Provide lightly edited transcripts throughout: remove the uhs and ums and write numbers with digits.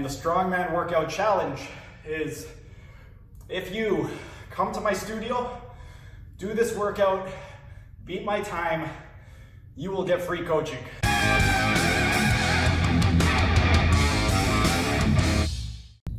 the Strongman Workout Challenge is if you come to my studio, do this workout, beat my time, you will get free coaching.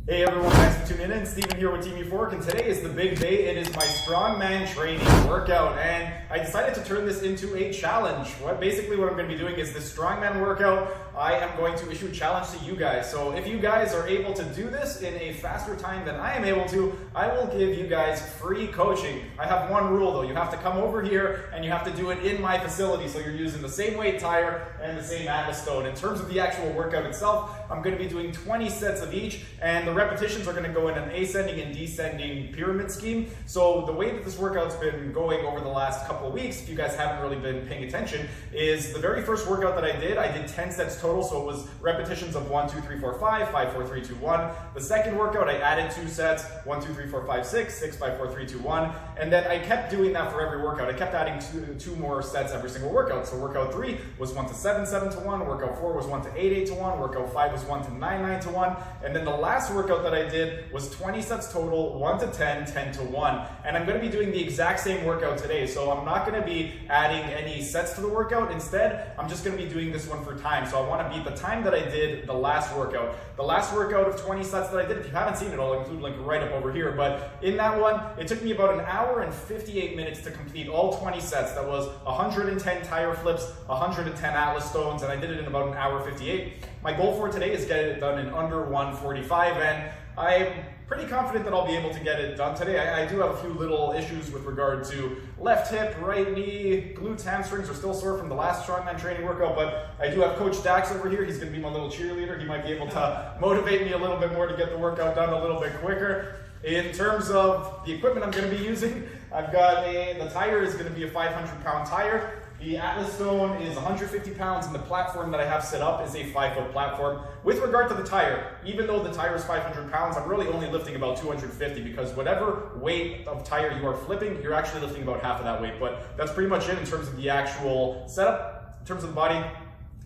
Hey everyone, thanks for tuning in. Steven here with Team Euphoric, and today is the big day. It is my Strongman Training Workout, and I decided to turn this into a challenge. Basically what I'm going to be doing is this Strongman Workout. I am going to issue a challenge to you guys. So if you guys are able to do this in a faster time than I am able to, I will give you guys free coaching. I have one rule though. You have to come over here and you have to do it in my facility. So you're using the same weight tire and the same Atlas stone. In terms of the actual workout itself, I'm going to be doing 20 sets of each, and the repetitions are going to go in an ascending and descending pyramid scheme. So the way that this workout's been going over the last couple of weeks, if you guys haven't really been paying attention, is the very first workout that I did 10 sets total. So it was repetitions of 1, 2, 3, 4, 5, 5, 4, 3, 2, 1. The second workout, I added 2 sets, 1, 2, 3, 4, 5, 6, 6, 5, 4, 3, 2, 1. And then I kept doing that for every workout. I kept adding two more sets every single workout. So workout 3 was 1 to 7, 7 to 1. Workout 4 was 1 to 8, 8 to 1. Workout 5 was 1 to 9, 9 to 1. And then the last workout that I did was 20 sets total, 1 to 10, 10 to 1. And I'm going to be doing the exact same workout today. So I'm not going to be adding any sets to the workout. Instead, I'm just going to be doing this one for time. So I want to beat the time that I did the last workout. The last workout of 20 sets that I did, if you haven't seen it, I'll include a link right up over here. But in that one, it took me about an hour and 58 minutes to complete all 20 sets. That was 110 tire flips, 110 Atlas stones, and I did it in about an hour 58. My goal for today is get it done in under 1:45, and I'm pretty confident that I'll be able to get it done today. I do have a few little issues with regard to left hip, right knee, glutes, hamstrings are still sore from the last Strongman Training Workout, but I do have Coach Dax over here. He's going to be my little cheerleader. He might be able to motivate me a little bit more to get the workout done a little bit quicker. In terms of the equipment I'm going to be using, I've got the tire is going to be a 500-pound tire. The Atlas stone is 150 pounds, and the platform that I have set up is a 5-foot platform. With regard to the tire, even though the tire is 500 pounds, I'm really only lifting about 250, because whatever weight of tire you are flipping, you're actually lifting about half of that weight. But that's pretty much it in terms of the actual setup. In terms of the body,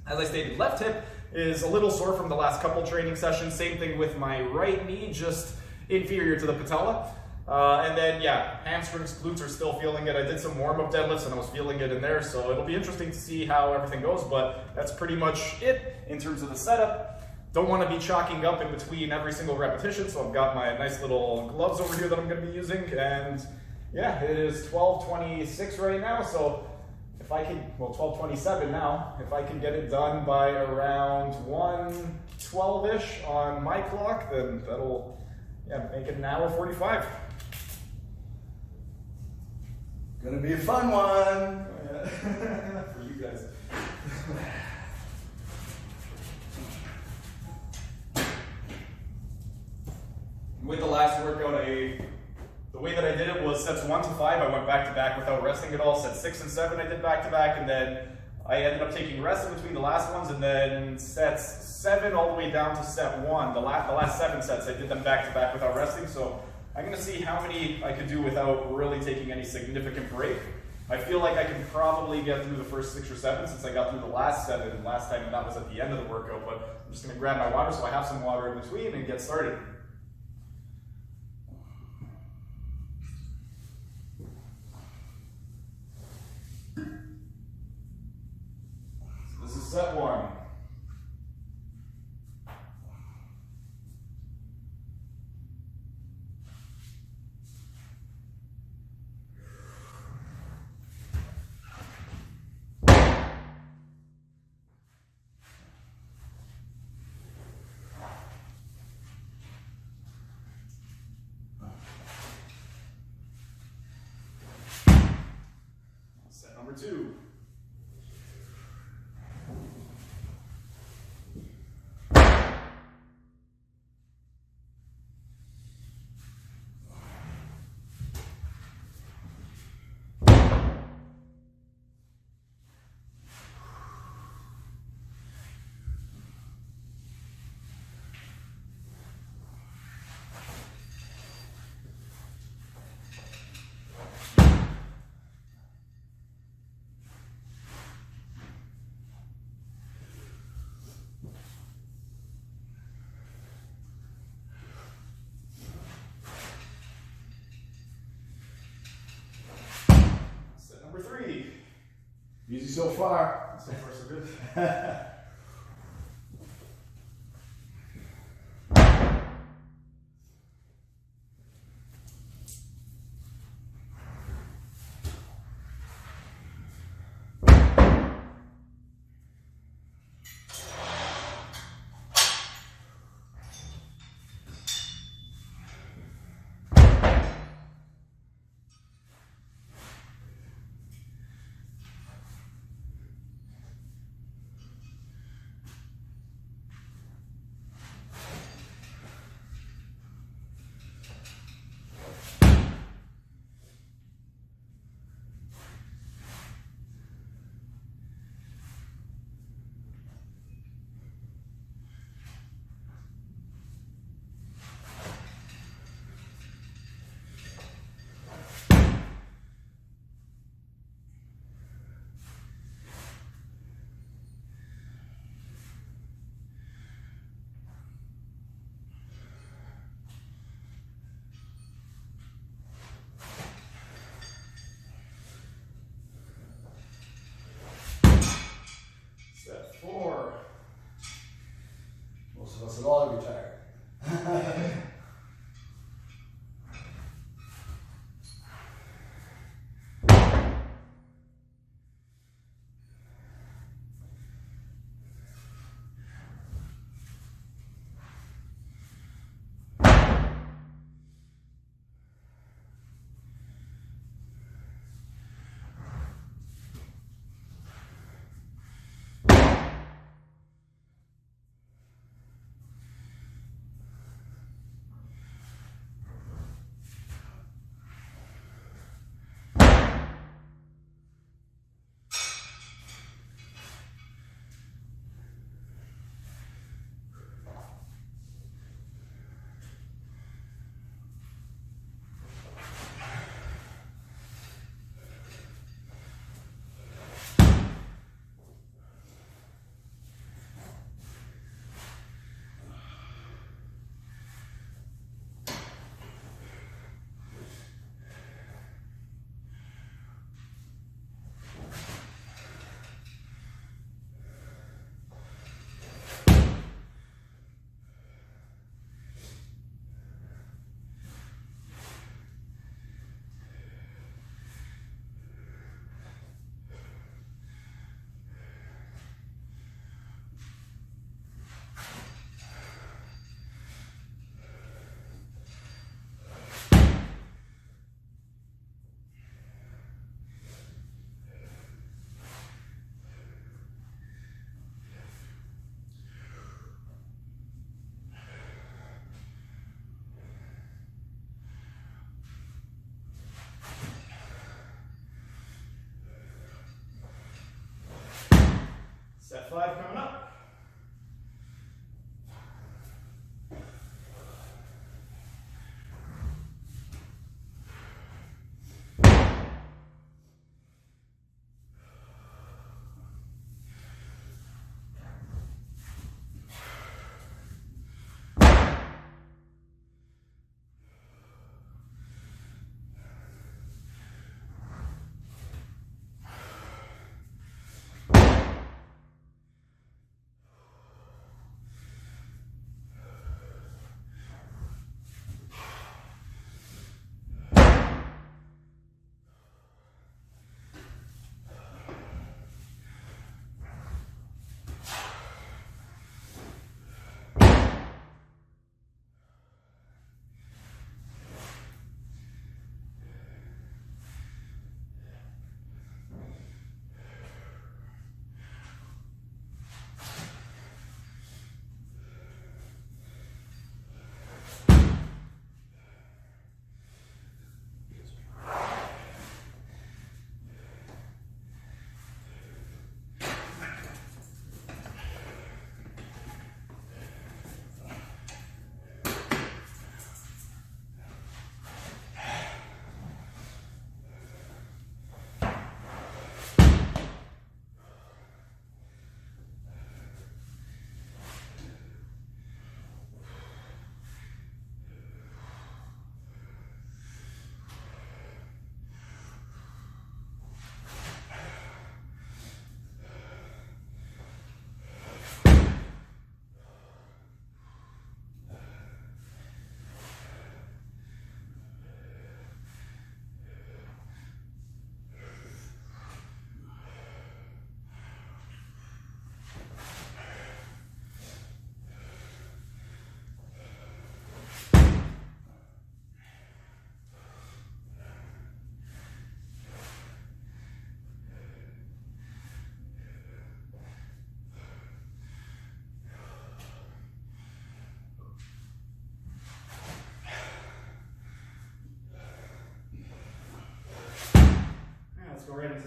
as I stated, left hip is a little sore from the last couple training sessions. Same thing with my right knee, just inferior to the patella. And then, yeah, hamstrings, glutes are still feeling it. I did some warm-up deadlifts and I was feeling it in there, so it'll be interesting to see how everything goes, but that's pretty much it in terms of the setup. Don't want to be chalking up in between every single repetition, so I've got my nice little gloves over here that I'm going to be using, and yeah, it is 12:26 right now, so if I can, well, 12:27 now, if I can get it done by around 1:12-ish on my clock, then that'll, yeah, make it an hour 45. Gonna be a fun one. For you guys. With the last workout, the way that I did it was sets 1 to 5, I went back to back without resting at all. Sets 6 and 7 I did back to back, and then I ended up taking rest in between the last ones, and then sets 7 all the way down to set 1. The last 7 sets I did them back to back without resting, so I'm going to see how many I could do without really taking any significant break. I feel like I can probably get through the first 6 or 7 since I got through the last 7 last time, and that was at the end of the workout, but I'm just going to grab my water so I have some water in between and get started. So this is set 1. Set number 2. so far. So far, so good. Step 4. Most of us would all be tired.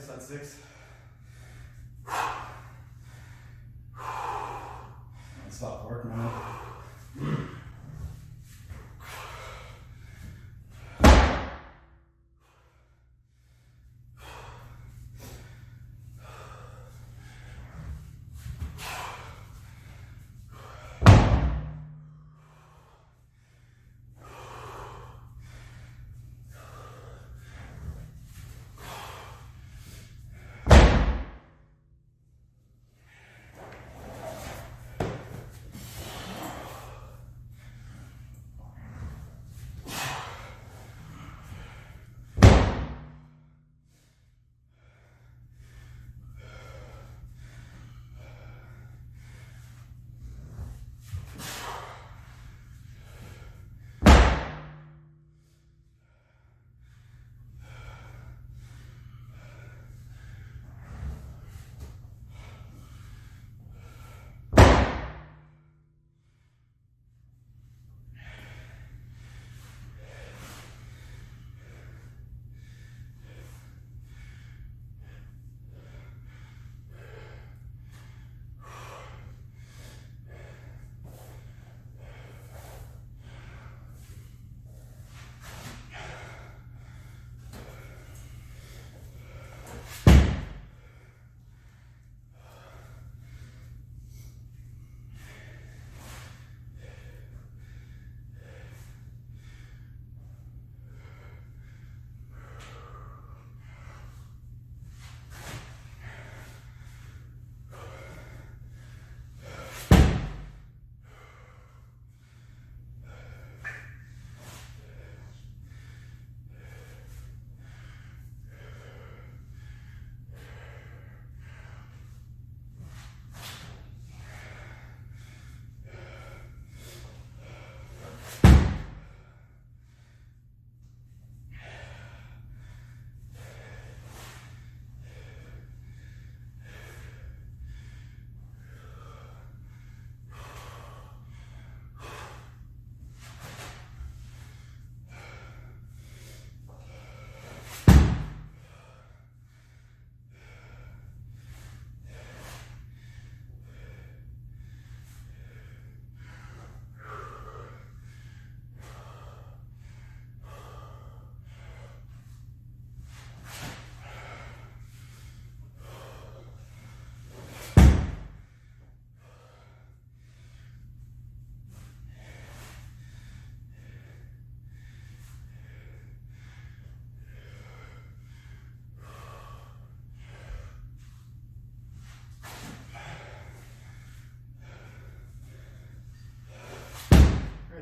this at 6. Stop working on it.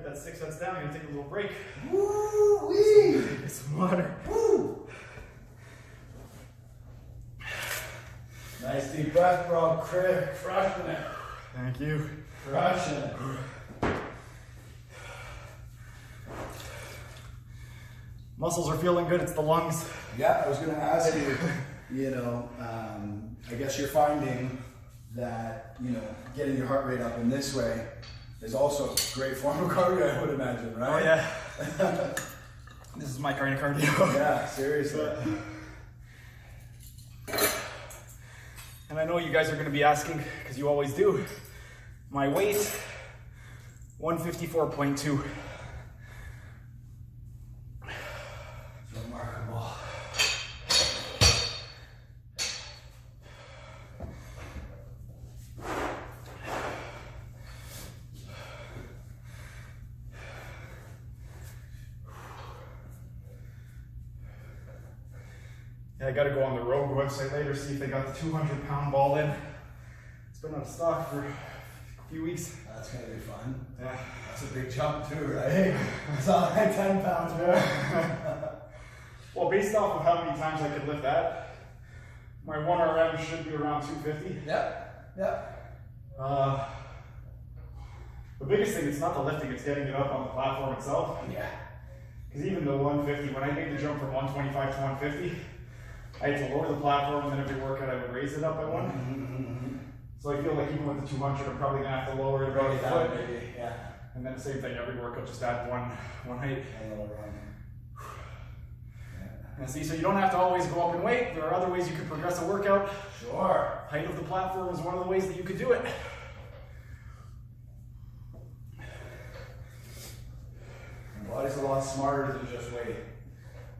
That's 6 sets down. I'm gonna take a little break. Woo-wee! Get some water. Woo! Nice deep breath, bro. Crushing it. Thank you. Crushing it. Muscles are feeling good. It's the lungs. Yeah, I was going to ask you, I guess you're finding that, getting your heart rate up in this way is also a great form of cardio, I would imagine, right? Oh, yeah. This is my kind of cardio. Yeah, seriously. And I know you guys are going to be asking, because you always do, my weight, 154.2. Remarkable. Yeah, I got to go on the Rogue website later, see if they got the 200-pound ball in. It's been out of stock for a few weeks. That's going to be fun. Yeah. That's a big jump too, right? It's not like 10 pounds more. Well, based off of how many times I could lift that, my 1RM should be around 250. Yep. The biggest thing is not the lifting, it's getting it up on the platform itself. Yeah. Because even the 150, when I made the jump from 125 to 150, I had to lower the platform, and then every workout I would raise it up by one. Mm-hmm. So I feel like even with the 200, I'm probably gonna have to lower it about a foot. Maybe, yeah. And then the same thing, every workout just add one height. A little run. And see, so you don't have to always go up in weight. There are other ways you can progress a workout. Sure. Height of the platform is one of the ways that you could do it. The body's a lot smarter than just weight.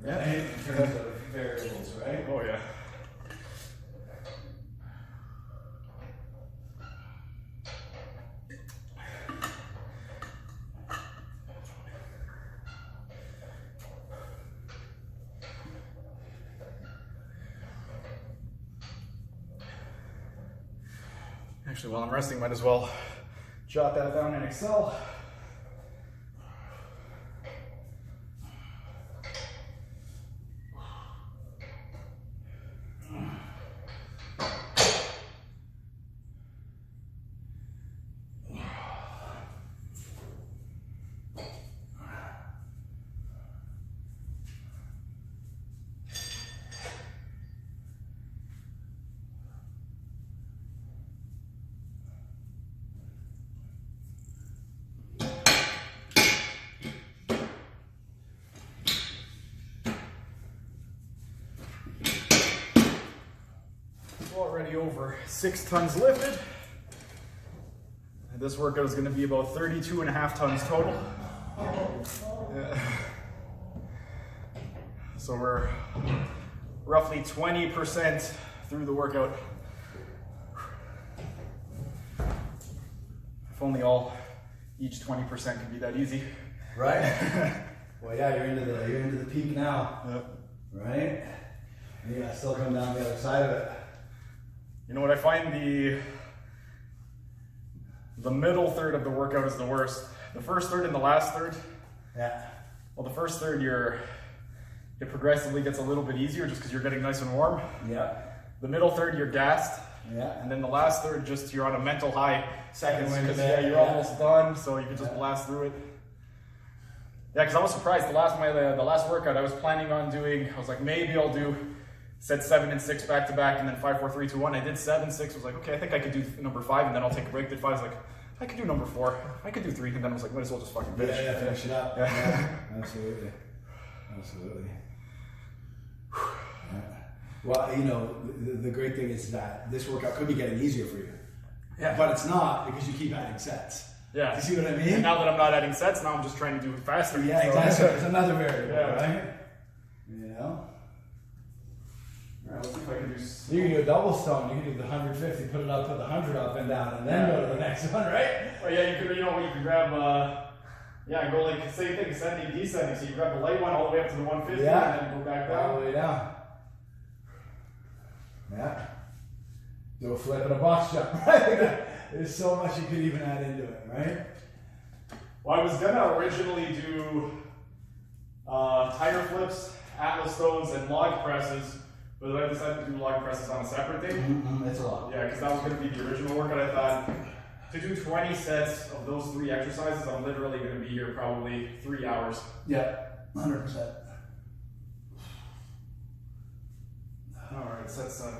Yeah. Right? In terms of variables, right? Oh yeah. Actually, while I'm resting, might as well jot that down in Excel. Already over 6 tons lifted. And this workout is going to be about 32.5 tons total. Yeah. So we're roughly 20% through the workout. If only each 20% could be that easy. Right? Well, yeah, you're into the peak now. Yep. Right? And you gotta still come down the other side of it. You know what I find, the middle third of the workout is the worst. The first third and the last third. Yeah. Well, the first third it progressively gets a little bit easier just because you're getting nice and warm. Yeah. The middle third you're gassed. Yeah. And then the last third just you're on a mental high seconds because you're yeah. almost done, so you can just blast through it. Yeah, because I was surprised the last workout I was planning on doing. I was like, maybe I'll do set 7 and 6 back to back, and then 5, 4, 3, 2, 1. I did 7, 6. Was like, okay, I think I could do number 5, and then I'll take a break. Did 5. I was like, I could do number 4. I could do 3, and then I was like, might as well just fucking finish. Yeah, finish it up. Yeah. Yeah. Absolutely. Absolutely. Yeah. Well, you know, the great thing is that this workout could be getting easier for you. Yeah. But it's not because you keep adding sets. Yeah. You see what I mean? And now that I'm not adding sets, now I'm just trying to do it faster. Yeah, so. exactly. There's another variable, Yeah. right? You know? Alright, let's see if I can do. You can do a double stone. You can do the 150, put it up, put the 100 up and down, and then go to the next one, right? Oh yeah, you can grab, go like same thing, ascending, descending. So you grab the light one all the way up to the 150, Yeah. and then go back All down. the way down. Yeah. Do a flip and a box jump, right? There's so much you could even add into it, right? Well, I was gonna originally do tire flips, atlas stones, and log presses, but I decided to do log presses on a separate day. It's a lot. Yeah, because that was gonna be the original workout. I thought to do 20 sets of those 3 exercises, I'm literally gonna be here probably 3 hours. Yeah, 100%. All right, set 7.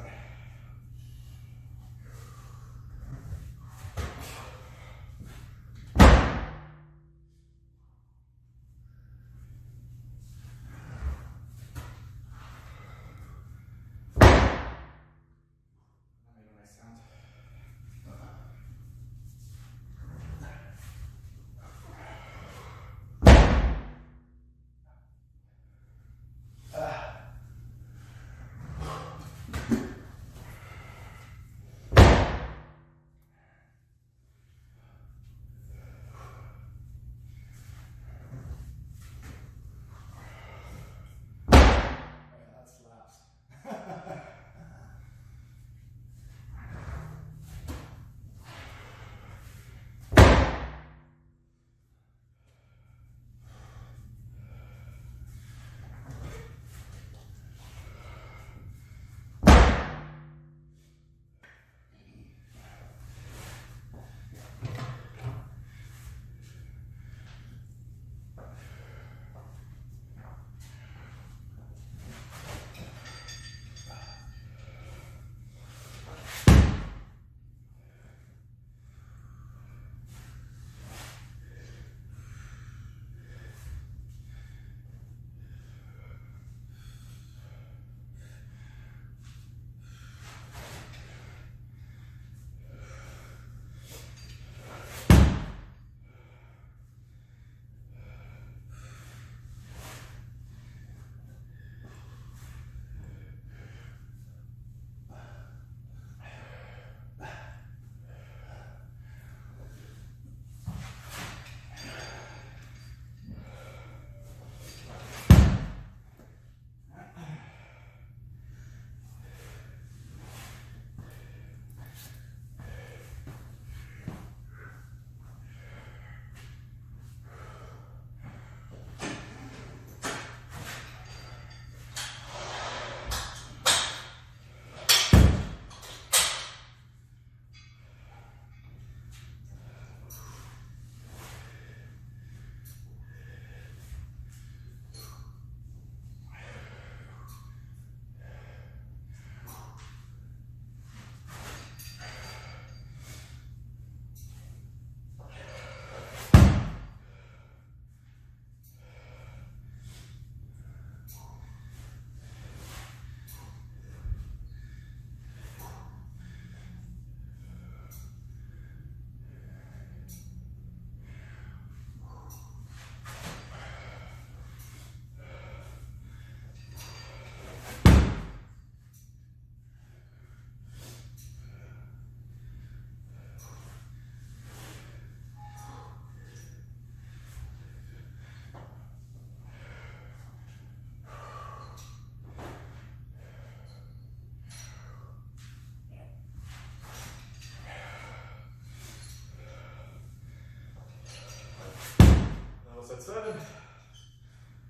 set 7.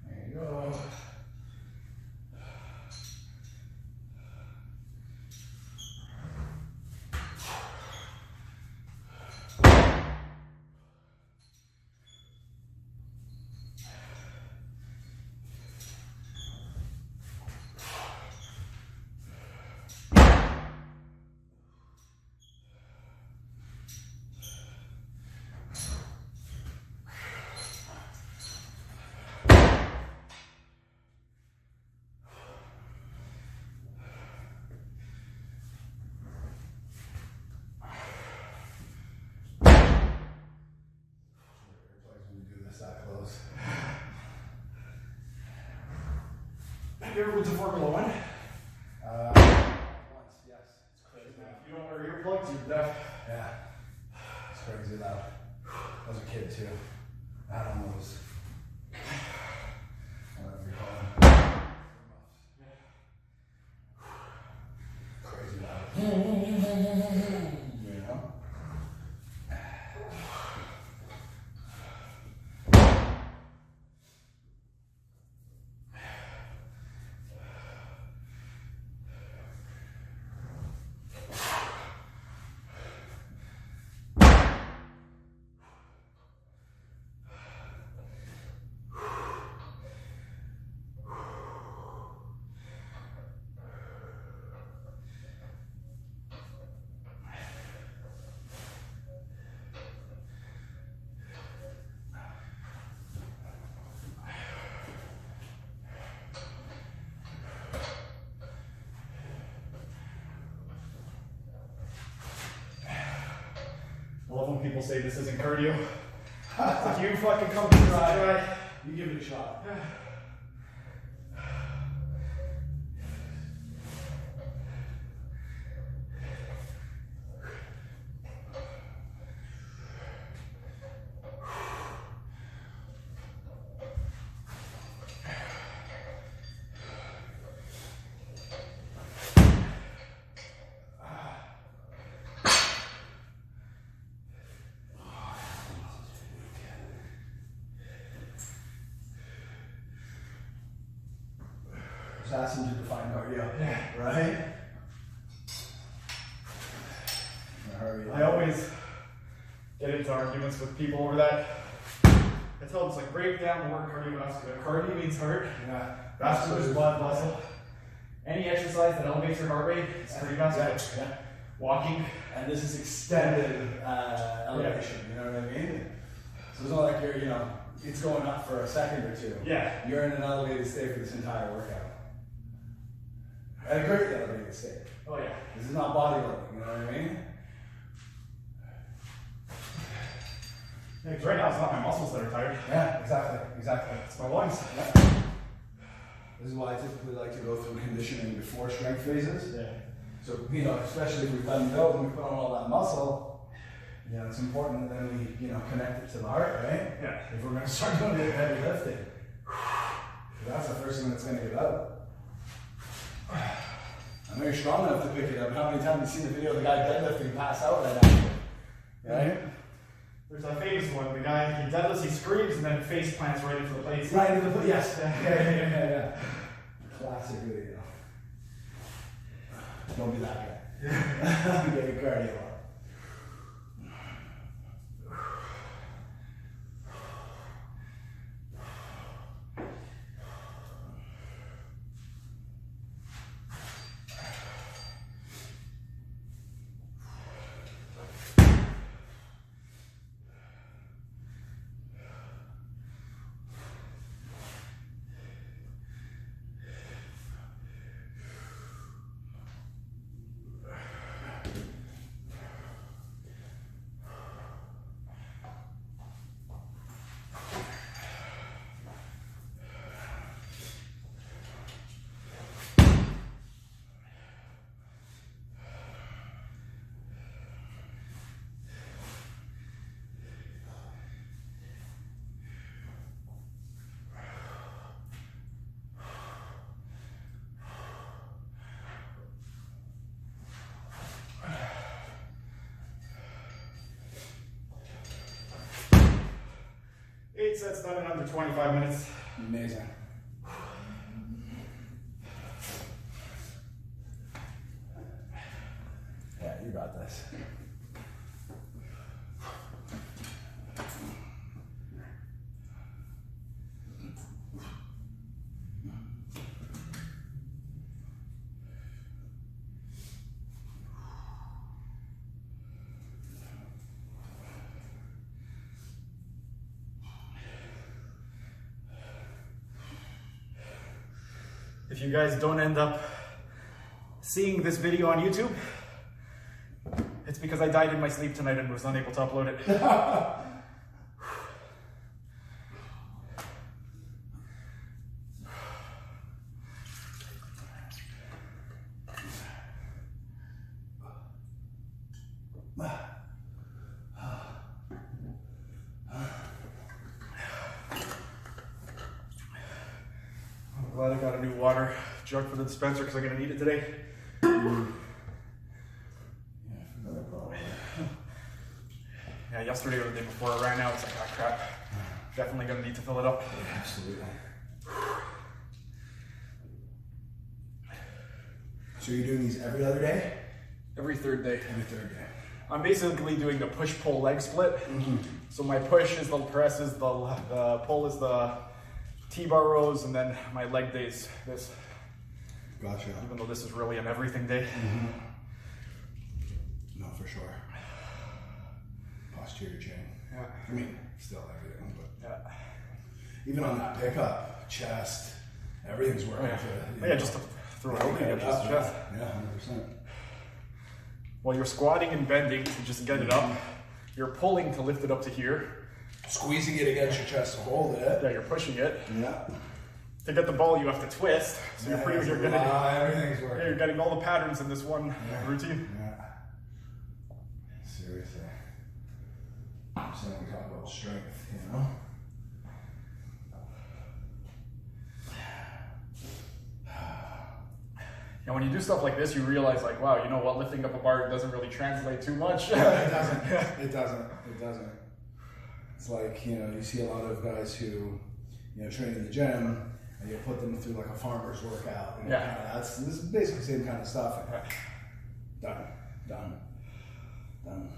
There you go. That close. Have you ever been to Formula 1? Once, yes. It's crazy. If you don't wear earplugs, you're deaf. Yeah. It's crazy loud. I was a kid too. I don't know those. Whatever you call them. Crazy loud. You know? I love when people say this isn't cardio. It's like, you fucking come to try. You give it a shot. Asking to define cardio, right? Hurry up. I always get into arguments with people over that. I tell them it's like, break down the word cardiovascular. Cardio means heart. Yeah. Vascular is blood vessel. Any exercise that elevates your heart rate is cardiovascular. Yeah. Walking. And this is extended elevation, you know what I mean? So it's not like you're, it's going up for a second or two. Yeah. You're in an elevated state for this entire workout. And a great elevated state. Oh yeah. This is not bodybuilding, you know what I mean? Yeah, 'cause right now it's not my muscles that are tired. Yeah, exactly. It's my lungs. Yeah. This is why I typically like to go through conditioning before strength phases. Yeah. So, especially if we've done those and we put on all that muscle, it's important that then we, connect it to the heart, right? Yeah. If we're going to start doing heavy lifting. So that's the first thing that's going to get out. I know you're strong enough to pick it up. How many times have you seen the video of the guy deadlifting pass out right after? Right? There's a famous one. The guy, he deadlifts, he screams, and then face plants right into the plates. Right into the plate, yes. Yeah. Classic video. Don't be that guy. Get your cardio up. sets done in under 25 minutes. Amazing. Yeah, you got this. If you guys don't end up seeing this video on YouTube, it's because I died in my sleep tonight and was unable to upload it. I'm glad I got a new water jug for the dispenser because I'm going to need it today. Yeah, yesterday or the day before I ran out, it's like, ah, crap. Definitely going to need to fill it up. Yeah, absolutely. So you're doing these every other day? Every third day. Every third day. I'm basically doing the push-pull leg split. So my push is the press, is the pull is the T-bar rows, and then my leg day is this. Gotcha. Even though this is really an everything day. No, for sure. Posterior chain. Yeah. I mean, still everything, but Yeah. even on that pickup, chest, everything's working. Yeah, just to throw it over again, just chest. Yeah, 100%. While you're squatting and bending to just get it up, you're pulling to lift it up to here. Squeezing it against your chest to hold it. Yeah, you're pushing it. Yeah. To get the ball, you have to twist. So you're pretty much getting, everything's working. yeah, you're getting all the patterns in this one routine. Yeah. Seriously. I'm saying we talk about strength, you know? And when you do stuff like this, you realize, like, wow, you know what, lifting up a bar doesn't really translate too much. Yeah, it doesn't. It doesn't. It doesn't. It's like, you know, you see a lot of guys who, you know, train in the gym, and you put them through like a farmer's workout. You know, Yeah. this is basically the same kind of stuff. Done. Done. Done.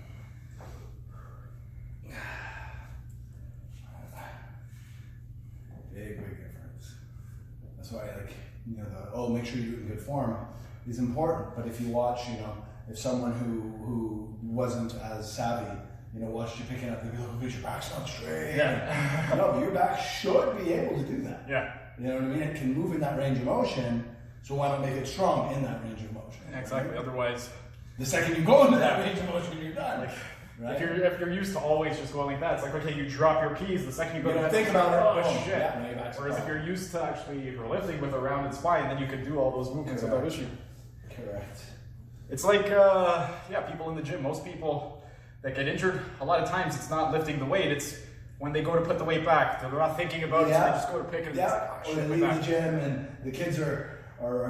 Big difference. That's why, like, you know, make sure you do it in good form is important. But if you watch, you know, if someone who wasn't as savvy, you know, watched you picking up, they'd be like, oh, your back's not straight. Yeah. No, but your back should be able to do that. Yeah. You know what I mean? It can move in that range of motion, so why not make it strong in that range of motion? Exactly. Right? Otherwise, The second you go into that range of motion, you're done. like, right? if you're used to always just going like that, it's like, okay, you drop your keys, the second you go You to don't that, think about it. oh Boom. shit. Yeah, now your back's Whereas if up. you're used to actually lifting with a rounded spine, then you can do all those movements Correct. without issue. Correct. It's like, yeah, people in the gym, most people that get injured, a lot of times it's not lifting the weight, it's when they go to put the weight back, they're not thinking about it, so they just go to pick it, and it's like, oh, Or shit, they my leave back. the gym and the kids are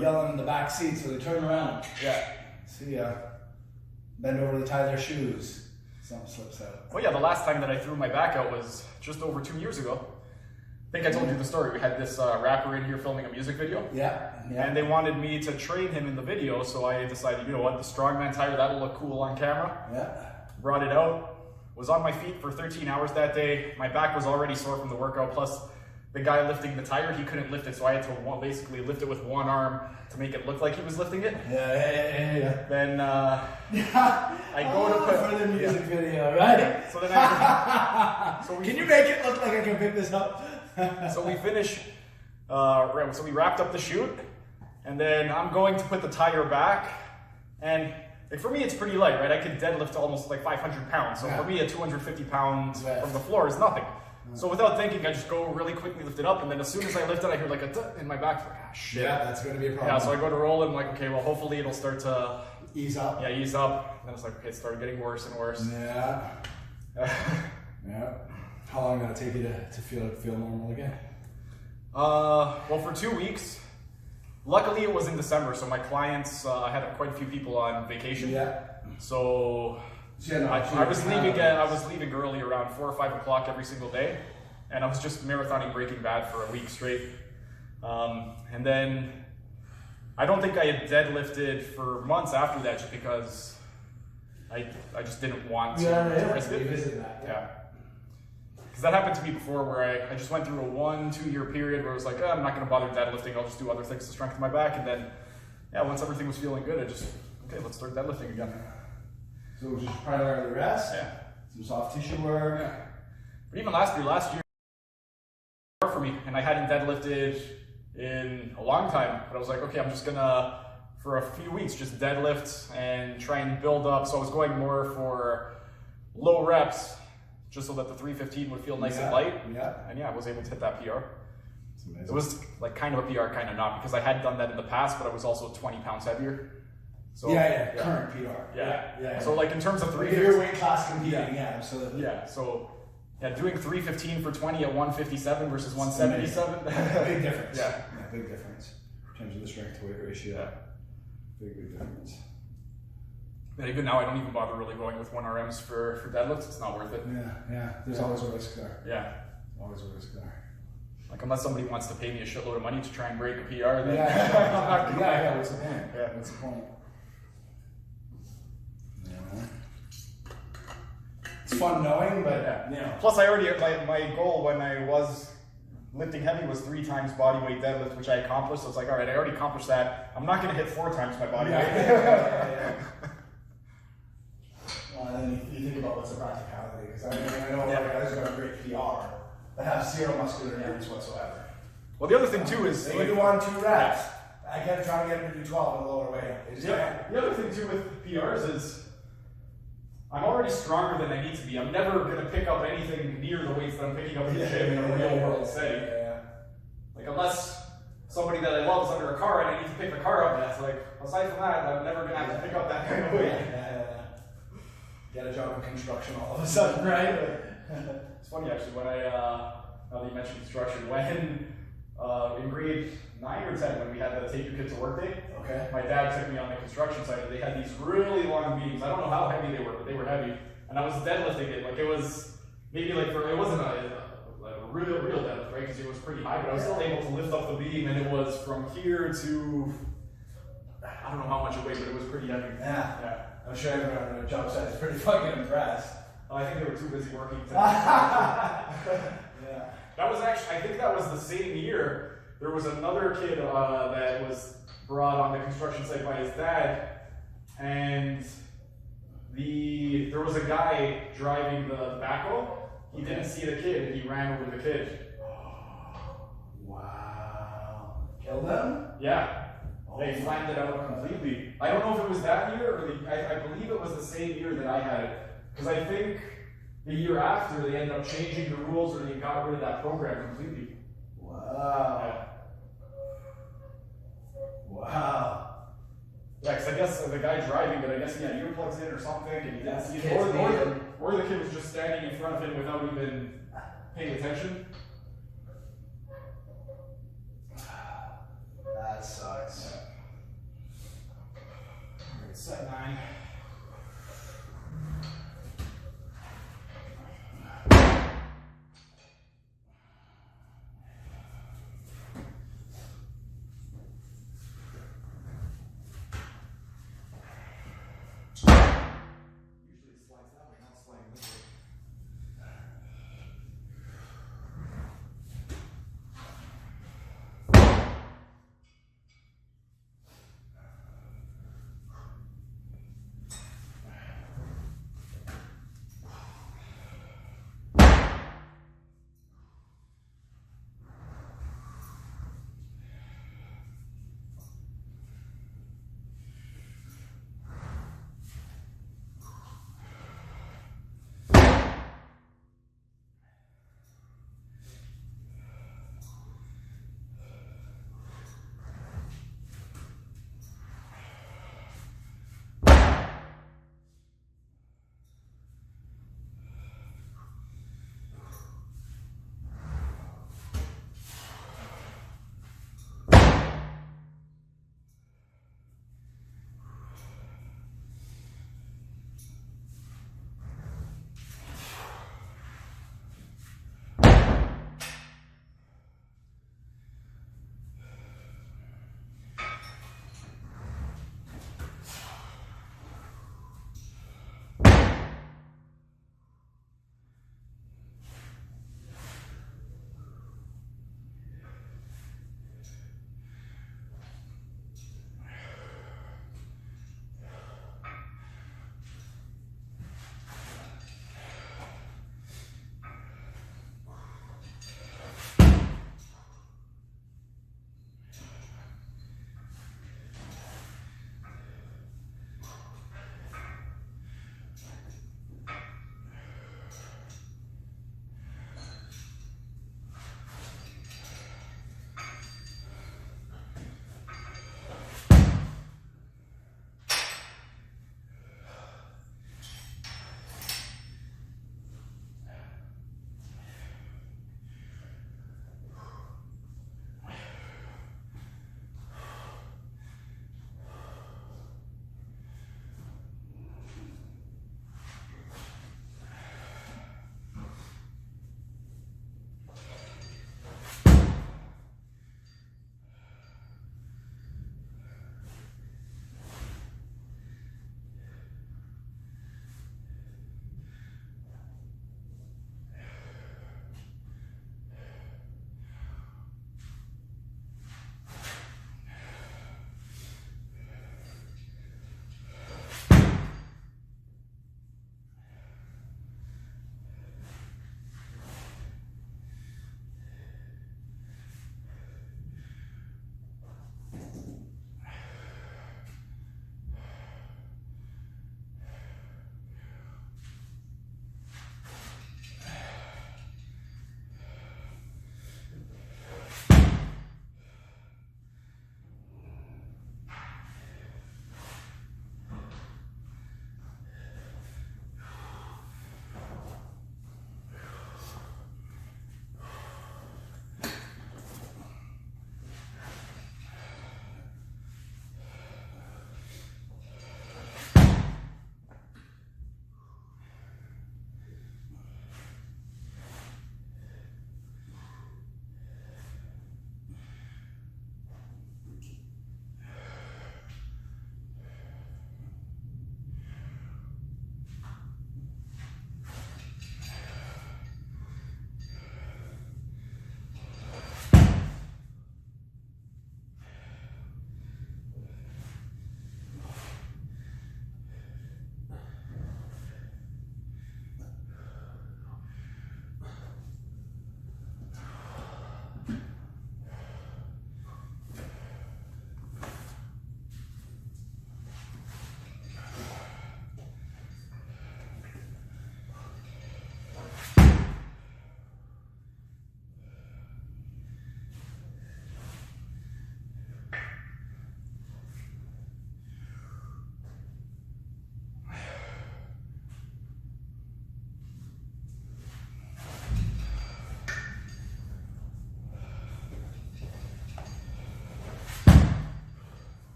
yelling in the back seat, so they turn around. Yeah. See ya. Bend over to tie their shoes. Something slips out. Well, yeah, the last time that I threw my back out was just over 2 years ago. I think I told you the story. We had this rapper in here filming a music video. Yeah. Yeah. And they wanted me to train him in the video, so I decided, you know what, the Strongman tire, that'll look cool on camera. Yeah. Brought it out, was on my feet for 13 hours that day. My back was already sore from the workout, plus the guy lifting the tire, he couldn't lift it, so I had to basically lift it with one arm to make it look like he was lifting it. Yeah. Then I go to put... for the music video, right? So then I... Can you make it look like I can pick this up? So we finish, so we wrapped up the shoot, and then I'm going to put the tire back, and like for me it's pretty light, right? I could deadlift almost like 500 pounds, so Yeah. for me a 250 pounds Yeah. from the floor is nothing. So without thinking, I just go really quickly lift it up, and then as soon as I lift it, I hear like a in my back, like, ah, shit. Yeah, that's going to be a problem. Yeah, so I go to roll, and I'm like, okay, well hopefully it'll start to Ease up. ease up. And then it's like, okay, it started getting worse and worse. Yeah. Yeah. How long did it take you to feel normal again? Well, for 2 weeks. Luckily, it was in December, so my clients, I had quite a few people on vacation. Yeah. So Yeah, no, I was leaving early around 4 or 5 o'clock every single day. and I was just marathoning Breaking Bad for a week straight. And then I don't think I had deadlifted for months after that, just because I just didn't want to risk it. Revisit that. Yeah. Because that happened to me before, where I just went through a 1-2 year period where I was like, oh, I'm not going to bother deadlifting, I'll just do other things to strengthen my back. And then, yeah, once everything was feeling good, I just, okay, let's start deadlifting again. So it was just primarily rest, Yeah. some soft tissue work. Yeah. But even last year for me, and I hadn't deadlifted in a long time, but I was like, okay, I'm just gonna, for a few weeks, just deadlift and try and build up. So I was going more for low reps, just so that the 315 would feel nice and light. Yeah. And yeah, I was able to hit that PR. It's amazing. It was like kind of a PR, kind of not, because I had done that in the past, but I was also 20 pounds heavier. So current PR. Yeah. So like in terms of If you're weight class competing, absolutely. Yeah, so doing 315 for 20 at 157 versus 177. Big difference. Yeah, big difference in terms of the strength to weight ratio. Yeah. Big difference. And even now, I don't even bother really going with 1RMs for deadlifts. It's not worth it. Yeah. There's always a risk there. Yeah. Always a risk there. Like, unless somebody wants to pay me a shitload of money to try and break a PR, then yeah. What's the point? Yeah. What's the point? It's fun knowing, but Plus, I already my goal when I was lifting heavy was 3 times body weight deadlift, which I accomplished. So it's like, all right, I already accomplished that. I'm not going to hit 4 times my body weight. Well, and then you think about what's the practicality, because I know a lot of guys who got a great PR that have zero muscular endurance whatsoever. Well, the other thing too is they do 1-2 reps. I kept trying to get them to do 12 in a lower weight. The other thing too with PRs is I'm already stronger than I need to be. I'm never going to pick up anything near the weights that I'm picking up in the gym in a real world setting. Like, unless somebody that I love is under a car and I need to pick the car up, it's like, aside from that, I'm never going to have to pick up that kind of weight. Get a job in construction all of a sudden, right? It's funny actually, when now that you mentioned construction, when in grade 9 or 10, when we had the take your kid to work day, my dad took me on the construction site, and they had these really long beams. I don't know how heavy they were, but they were heavy. And I was deadlifting it. Like, it was maybe like, it wasn't a real deadlift, right? Because it was pretty high, but I was still able to lift up the beam, and it was from here to, I don't know how much it weighed, but it was pretty heavy. Yeah. I'm sure everyone on the job site is pretty fucking impressed. I think they were too busy working to Yeah. That was actually, I think that was the same year. There was another kid that was brought on the construction site by his dad, and there was a guy driving the backhoe. He didn't see the kid, and he ran over the kid. Wow. Killed him? Yeah. They flattened it out completely. I don't know if it was that year, or I believe it was the same year that I had it. Because I think the year after, they ended up changing the rules, or they got rid of that program completely. Wow. Yeah. Wow. Yeah, because I guess the guy driving it, I guess he had earplugs in or something, and he didn't see it. Or the kid was just standing in front of him without even paying attention. That sucks. Alright, set 9. Usually it slides that way, not sliding this way.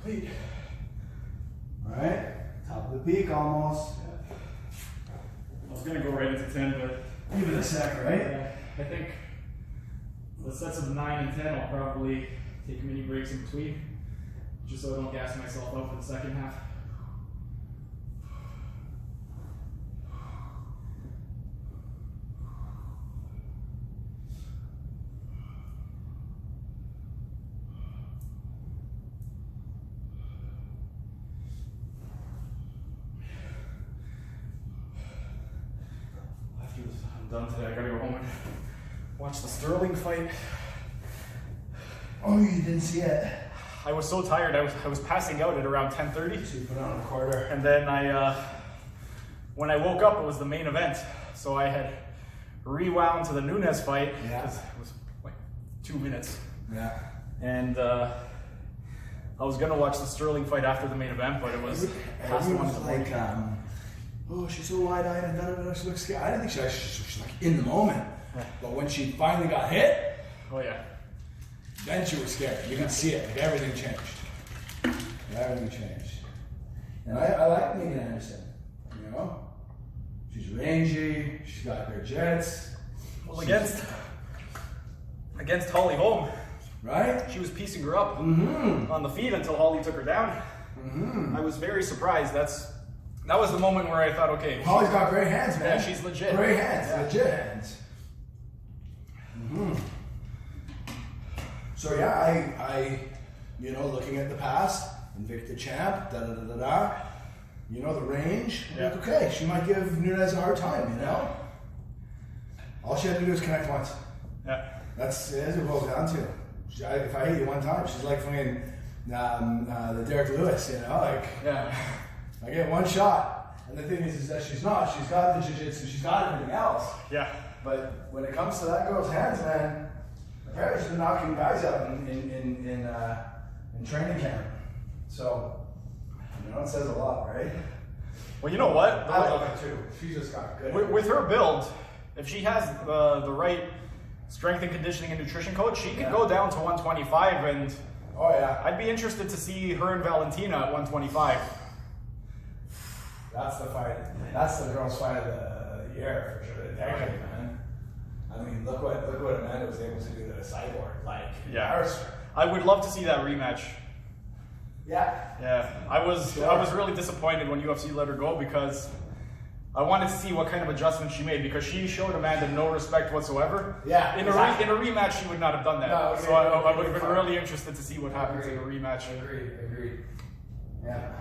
peak. All right, top of the peak almost. I was gonna go right into 10, but Give it a sec, right? I think the sets of 9 and 10, I'll probably take mini breaks in between, just so I don't gas myself up for the second half. I'm done today. I gotta go home and watch the Sterling fight. Oh, you didn't see it? I was so tired. I was passing out at around 10:30. So you put on a quarter. And then when I woke up, it was the main event. So I had rewound to the Nunes fight because it was like 2 minutes. Yeah. And I was gonna watch the Sterling fight after the main event, but it was past 1 in the morning. Oh, she's so wide-eyed and da-da-da, she looks scared. I didn't think she's like in the moment. Yeah. But when she finally got hit, Oh yeah. then she was scared. You can see it. Like everything changed. Everything changed. And I like Megan Anderson. You know? She's rangy. She's got great jets. Well, against Holly Holm, right? she was piecing her up on the feet until Holly took her down. I was very surprised. That was the moment where I thought, okay, Holly's got great hands, man. Yeah, she's legit. Great hands, Yeah. legit hands. So yeah, I, you know, looking at the past, Invicta champ, da da da da da. You know the range. I'm like, okay, she might give Nunes a hard time. You know, all she had to do was connect once. Yeah. That's what it boils down to. If I hit you one time, she's like fucking the Derek Lewis. You know, like I get one shot. And the thing is that she's got the jiu-jitsu, she's got everything else. Yeah. But when it comes to that girl's hands, man, apparently she's been knocking guys out in training camp. So, you know, it says a lot, right? Well, you know what? I love it too. She's just got good. With her build, if she has the right strength and conditioning and nutrition coach, she could go down to 125, and oh yeah, I'd be interested to see her and Valentina at 125. That's the fight. That's the girls' fight of the year for sure. The decade, man. I mean, look what Amanda was able to do to a cyborg. Like, embarrassed her. I would love to see that rematch. Yeah. Yeah, I was really disappointed when UFC let her go because I wanted to see what kind of adjustments she made because she showed Amanda no respect whatsoever. Yeah. In a rematch, she would not have done that. No, so I would have been really interested to see what happens in a rematch. Agreed. Yeah.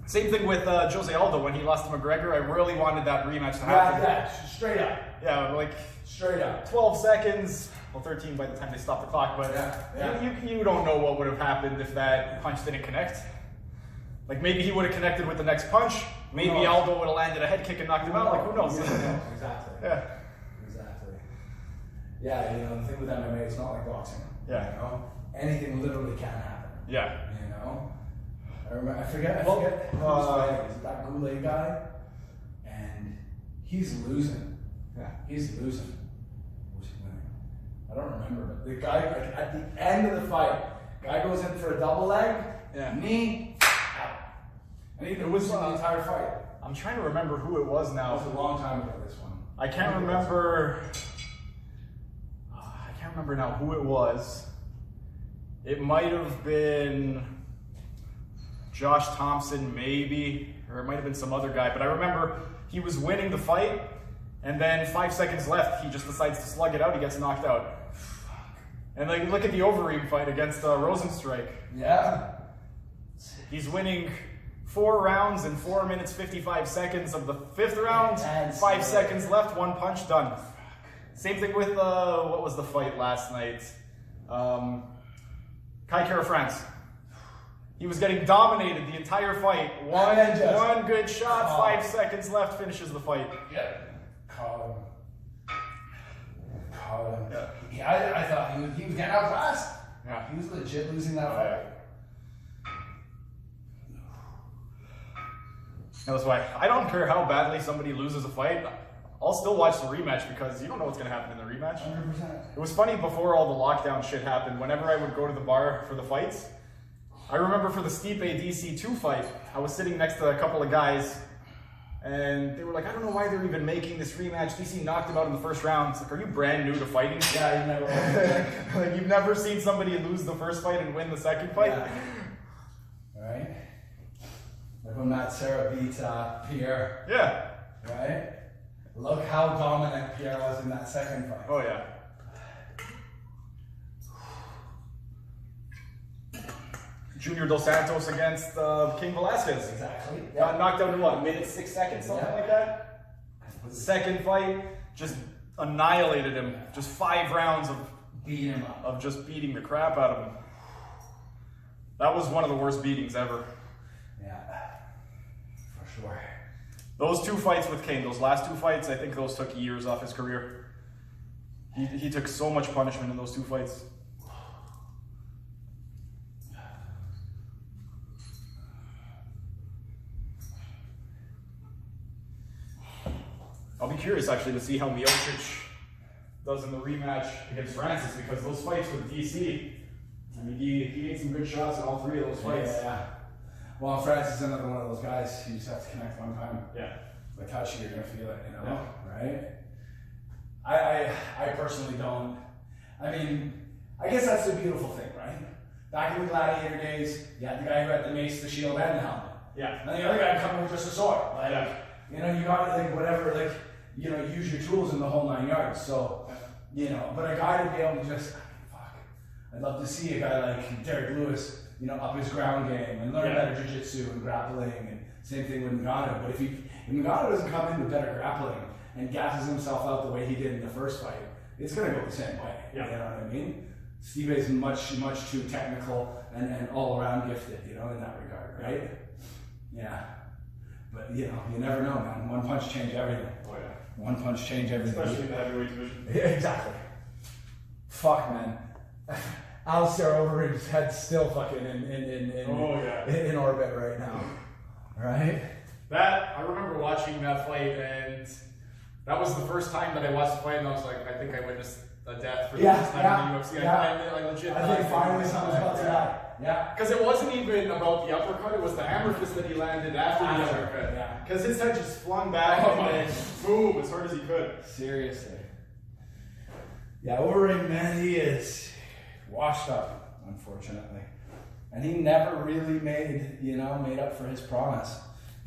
Same thing with Jose Aldo when he lost to McGregor. I really wanted that rematch to happen. Yeah, straight up. Yeah, like straight up. 12 seconds. Well, 13 by the time they stopped the clock, but you don't know what would have happened if that punch didn't connect. Like maybe he would have connected with the next punch. Maybe Aldo would have landed a head kick and knocked him out. Like who knows? Exactly. Yeah. Exactly. Yeah, you know the thing with MMA, it's not like boxing. Yeah. You know, anything literally can happen. Yeah. You know. I forget who's fighting. Is it that Goulet guy? And he's losing. Yeah. He's losing. Who's he winning? I don't remember, but the guy at the end of the fight, guy goes in for a double leg, knee, out. And he loses the entire fight. I'm trying to remember who it was now. That was a long time ago, this one. I can't remember. I can't remember now who it was. It might have been Josh Thompson, maybe, or it might have been some other guy. But I remember he was winning the fight, and then 5 seconds left, he just decides to slug it out. He gets knocked out. And like, look at the Overeem fight against Rosenstrike. Yeah. He's winning 4 rounds in 4 minutes 55 seconds of the 5th round. 5 seconds left, 1 punch, done. Same thing with what was the fight last night? Kai Kara France. He was getting dominated the entire fight. One good shot, 5 seconds left, finishes the fight. Yeah. Caught him. Yeah, I thought he was getting outclassed. Yeah. He was legit losing that fight. That's why I don't care how badly somebody loses a fight. I'll still watch the rematch because you don't know what's going to happen in the rematch. 100%. It was funny before all the lockdown shit happened. Whenever I would go to the bar for the fights, I remember for the Stipe DC2 fight, I was sitting next to a couple of guys, and they were like, I don't know why they're even making this rematch. DC knocked him out in the first round. It's like, are you brand new to fighting? Yeah, you never. Like, you've never seen somebody lose the first fight and win the second fight? Yeah. Right? Like when Matt Serra beat Pierre. Yeah. Right? Look how dominant Pierre was in that second fight. Oh, yeah. Junior Dos Santos against King Velasquez. Exactly. Got knocked out in what, minute 6 seconds, something like that? Second fight, just annihilated him. Just 5 rounds of Beat him up. of just beating the crap out of him. That was one of the worst beatings ever. Yeah, for sure. Those 2 fights with Kane, those last 2 fights, I think those took years off his career. He took so much punishment in those 2 fights. I'll be curious actually to see how Miocic does in the rematch against Francis, because those fights with DC, I mean, he made some good shots in all 3 of those fights. Yeah. Well, Francis is another one of those guys. You just have to connect one time. Yeah. Like how you're gonna feel it, you know? Yeah. Right? I personally don't. I mean, I guess that's the beautiful thing, right? Back in the gladiator days, you had the guy who had the mace, the shield, and the helmet. Yeah. And the other guy coming with just a sword. Like, Yeah. you know, you got like whatever, like, you know, use your tools in the whole 9 yards. So, you know, but a guy to be able to just, fuck, I'd love to see a guy like Derek Lewis, you know, up his ground game and learn better jiu-jitsu and grappling, and same thing with Ngannou. But if Ngannou doesn't come in with better grappling and gasses himself out the way he did in the first fight, it's gonna go the same way. Yeah. You know what I mean? Steve is much too technical and all around gifted, you know, in that regard, right? Yeah. But you know, you never know, man. One punch change everything. Oh yeah. One punch change everything. Especially in the heavyweight division. Yeah, exactly. Fuck, man. Alistair Overeem's head's still fucking in orbit right now. Right? That, I remember watching that fight, and that was the first time that I watched the fight, and I was like, I think I witnessed a death for the first time in the UFC. I legit I think finally someone's about to die. Yeah. Because it wasn't even about the uppercut, it was the hammer fist that he landed after the uppercut. Yeah. Because his head just flung back and then boom, as hard as he could. Seriously. Yeah, Overeem, man, he is washed up, unfortunately. And he never really made up for his promise.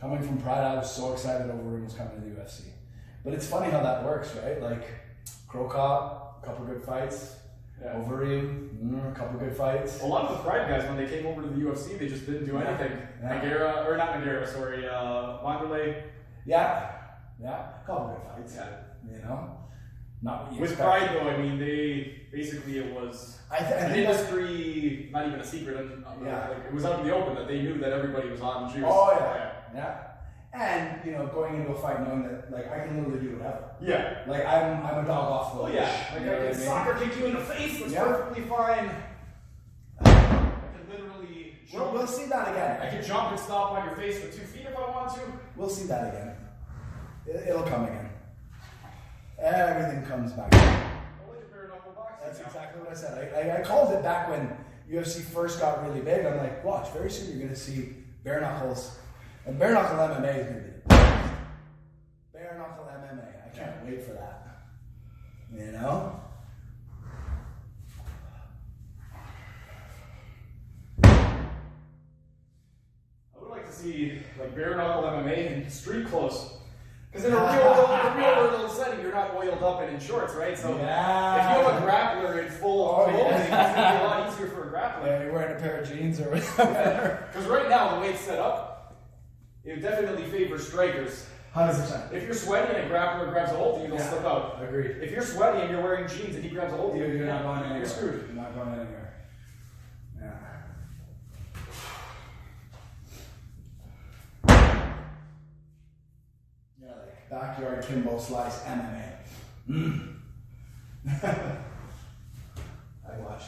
Coming from Pride, I was so excited Overeem was coming to the UFC. But it's funny how that works, right? Like, Crow Cop, a couple good fights. Yeah. Overeem, a couple good fights. A lot of the Pride guys, when they came over to the UFC, they just didn't do anything. Yeah. Wanderlei. Yeah, a couple good fights. Yeah. You know? Not what you with expect. Pride, though, I mean, it was an industry, not even a secret. Like, it was out in the open that they knew that everybody was on the juice. Oh, yeah. And, you know, going into a fight knowing that, like, I can literally do whatever. Yeah. Like, I'm a dog off the leash. Yeah. Like, I can soccer kick you in the face. That's perfectly fine. I can literally jump. We'll see that again. I can jump and stomp on your face with 2 feet if I want to. We'll see that again. It'll come again. Everything comes back. That's exactly what I said. I called it back when UFC first got really big. I'm like, watch, very soon you're going to see bare knuckles. And bare knuckle MMA is going to be the best. Bare knuckle MMA. I can't wait for that. You know? I would like to see like bare knuckle MMA in street clothes. Because in a real world setting, you're not oiled up and in shorts, right? So if you have a grappler in full clothing, it's going to be a lot easier for a grappler. Yeah, you're wearing a pair of jeans or whatever. Because right now, the way it's set up, it definitely favors strikers. 100%. If you're sweaty and a grappler grabs a hold of you, they'll slip out. Agreed. If you're sweaty and you're wearing jeans and he grabs a hold of you, you're not going anywhere. You're screwed. You're not going anywhere. Yeah. Yeah, like backyard Kimbo Slice MMA. I watch.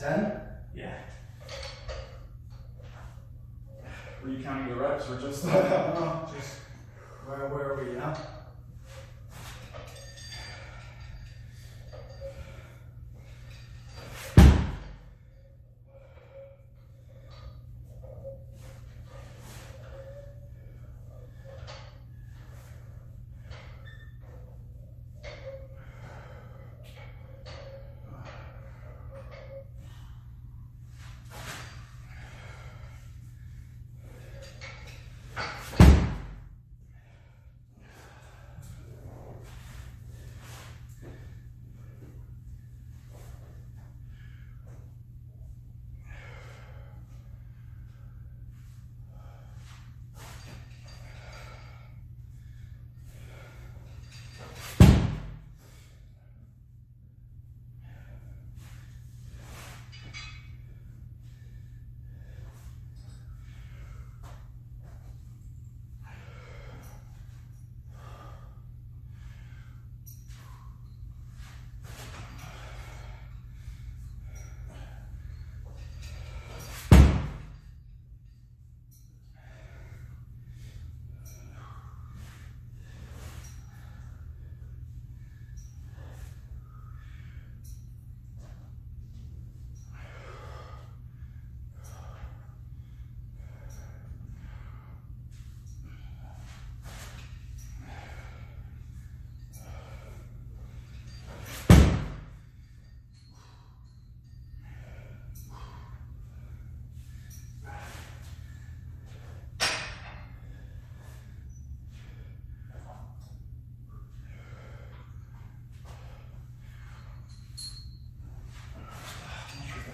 10? Yeah. Were you counting the reps or just? No, just where are we now?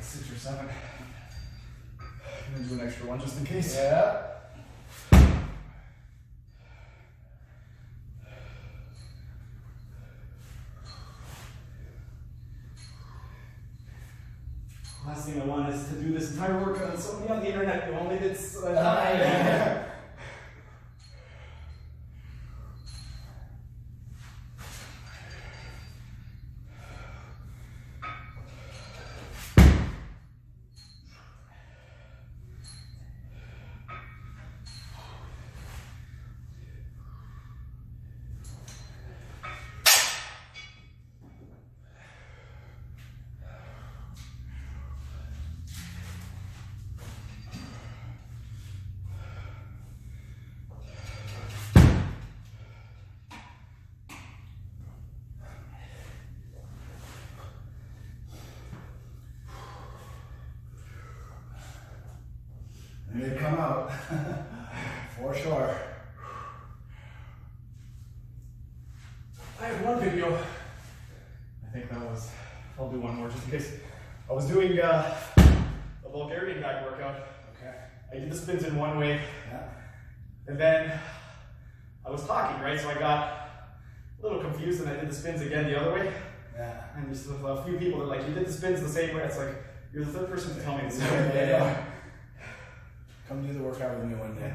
Six or seven. I'm gonna do an extra one just in case. Yeah. Last thing I want is to do this entire workout and somebody on the internet who only did. And they come out, for sure. I have one video. I think that was, I'll do one more just in case. I was doing a Bulgarian back workout. Okay. I did the spins in one way. Yeah. And then I was talking, right? So I got a little confused and I did the spins again the other way. Yeah. And there's a few people that are like, you did the spins the same way. It's like, you're the third person to tell me the same way. Yeah. Come do the workout with me one day.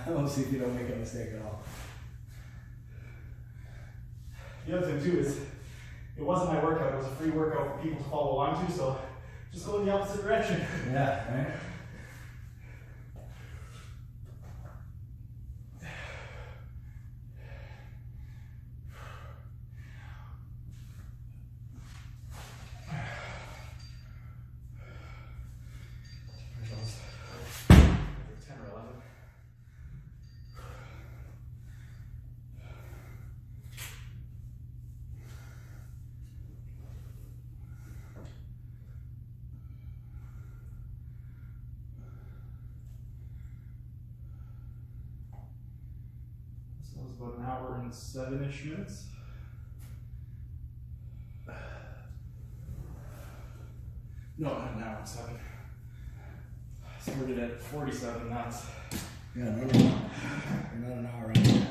We'll see if you don't make a mistake at all. The other thing too is, it wasn't my workout, it was a free workout for people to follow along to, so just go in the opposite direction. Yeah, right? So that was about an hour and 7-ish minutes. No, not an hour and 7. Started at 47 knots. Yeah, no, you're not an hour in yet.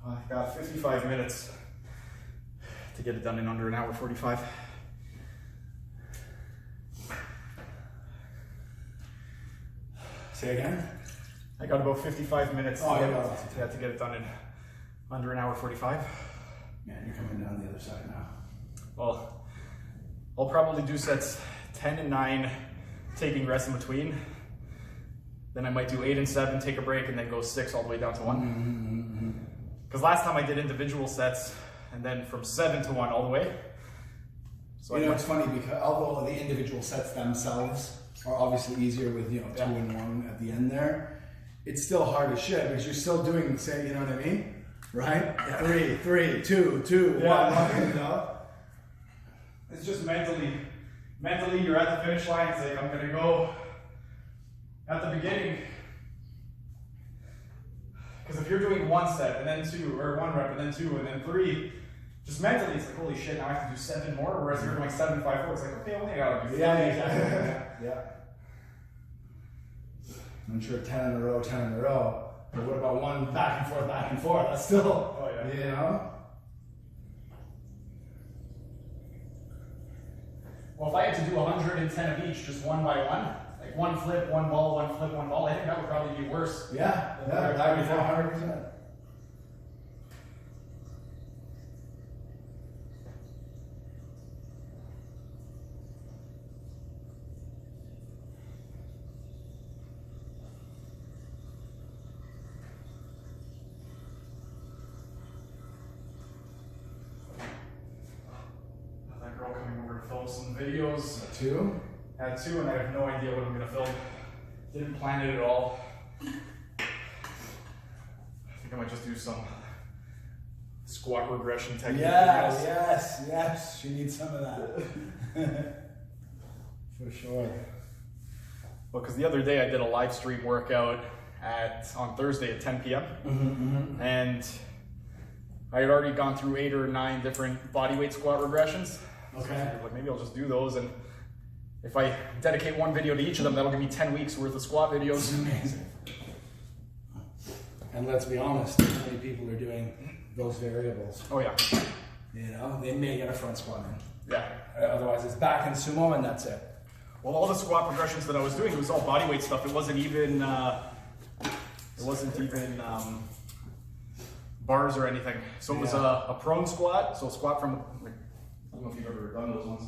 I've got 55 minutes to get it done in under an hour 45. Say again? I got about 55 minutes Oh, to, yeah, to get it done in under an hour 45. Man, you're coming down the other side now. Well, I'll probably do sets 10 and 9, taking rest in between. Then I might do 8 and 7, take a break, and then go 6 all the way down to 1. Because last time I did individual sets, and then from 7 to 1 all the way. So it's funny because although the individual sets themselves are obviously easier with 2 and 1 at the end there, it's still hard as shit because you're still doing the same. You know what I mean? Right? Yeah. 3, 3, 2, 2, 1. You know? It's just mentally, you're at the finish line. It's like I'm gonna go at the beginning. Because if you're doing 1 set and then 2, or 1 rep and then 2 and then 3, just mentally it's like, holy shit, now I have to do 7 more. Whereas you're doing 7, 5, 4, it's like, okay, I only gotta do 3. Yeah, exactly. Yeah. I'm sure 10 in a row, 10 in a row. But what about 1 back and forth, back and forth? That's still, you know? Well, if I had to do 110 of each, just 1 by 1, like 1 flip, 1 ball, 1 flip, 1 ball, I think that would probably be worse. Yeah, that would be 100%. Film some videos. At 2? At 2, and I have no idea what I'm gonna film. Didn't plan it at all. I think I might just do some squat regression technique. Yes. You need some of that. For sure. Well, because the other day I did a live stream workout on Thursday at 10 p.m. And I had already gone through 8 or 9 different bodyweight squat regressions. Okay. So like maybe I'll just do those, and if I dedicate 1 video to each of them, that'll give me 10 weeks worth of squat videos. Amazing. And let's be honest, how many people are doing those variables? Oh yeah. You know, they may get a front squat in. Yeah. Otherwise, it's back and sumo, and that's it. Well, all the squat progressions that I was doing, it was all bodyweight stuff. It wasn't even bars or anything. So it was a prone squat. So squat from, I don't know if you've ever done those ones,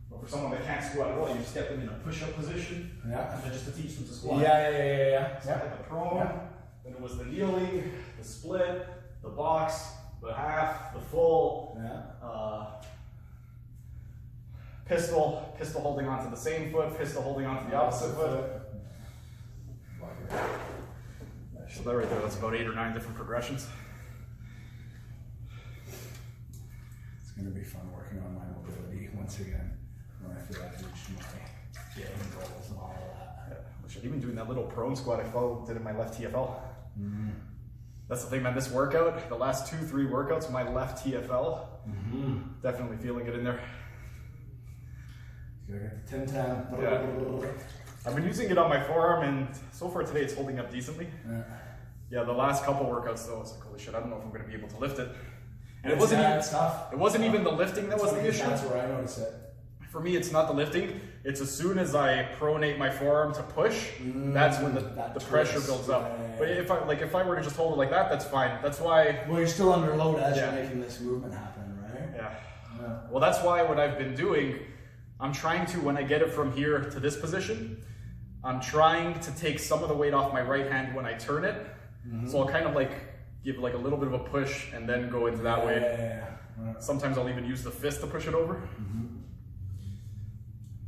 but for someone that can't squat at all, you just get them in a push-up position, and then just to teach them to squat. Yeah. So I had the prone, then it was the kneeling, the split, the box, the half, the full, pistol holding onto the same foot, pistol holding onto the opposite foot. So that right there, that's about 8 or 9 different progressions. It's going to be fun working on my mobility once again, when I feel like I've reached my goals and all of that. Yeah, I should even doing that little prone squat I did in my left TFL. That's the thing, man, this workout, the last 2-3 workouts, my left TFL, definitely feeling it in there. You got the 10-10. Yeah. I've been using it on my forearm, and so far today it's holding up decently. Yeah, the last couple workouts though, I was like, holy shit, I don't know if I'm going to be able to lift it. And it wasn't even the lifting that was the issue. That's where I notice it. For me, it's not the lifting. It's as soon as I pronate my forearm to push, that's when the pressure builds up. But if I were to just hold it like that, that's fine. That's why. Well, you're still under load as you're making this movement happen, right? Yeah. Well, that's why what I've been doing, I'm trying to, when I get it from here to this position, I'm trying to take some of the weight off my right hand when I turn it. So I'll kind of like give like a little bit of a push and then go into that way. Sometimes I'll even use the fist to push it over.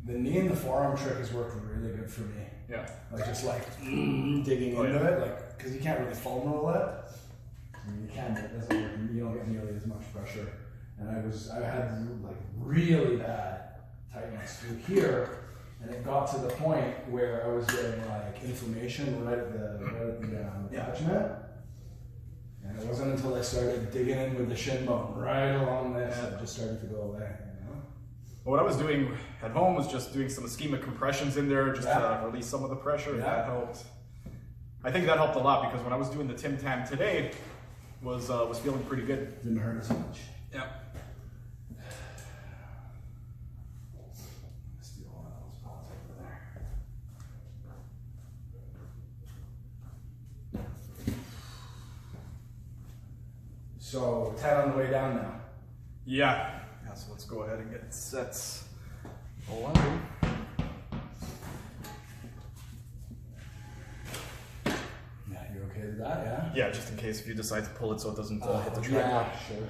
The knee and the forearm trick has worked really good for me. Yeah. Like just like digging into it, like because you can't really foam roll it. I mean, you can, but it doesn't work. You don't get nearly as much pressure. And I had like really bad tightness through here, and it got to the point where I was getting like inflammation right at the attachment. And it wasn't until I started digging in with the shin bone right along this that it just started to go away. What I was doing at home was just doing some ischemic compressions in there just to release some of the pressure. That helped. I think that helped a lot because when I was doing the Tim Tam today, was feeling pretty good. Didn't hurt as much. Yeah. Steal one of those balls over there. So 10 on the way down now. Yeah. Yeah, so let's go ahead and get sets 11. Yeah, you okay with that, yeah? Yeah, just in case if you decide to pull it so it doesn't hit the track. Yeah, sure.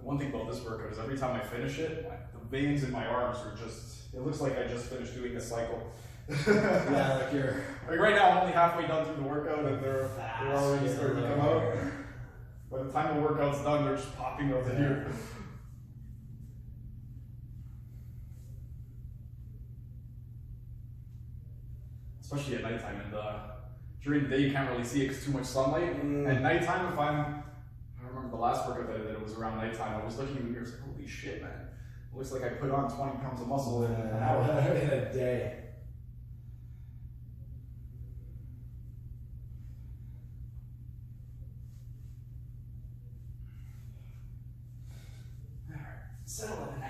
One thing about this workout is every time I finish it, the veins in my arms are just, it looks like I just finished doing a cycle. Yeah, like you're... Like right now I'm only halfway done through the workout and they're already starting to come out. By the time the workout's done, they're just popping out of here. Especially at nighttime, and during the day you can't really see it because too much sunlight. At nighttime, I remember the last workout that I did, it was around nighttime. I was looking in the mirror, I was like, holy shit, man! It looks like I put on 20 pounds of muscle in an hour. In a day. All right, settle in.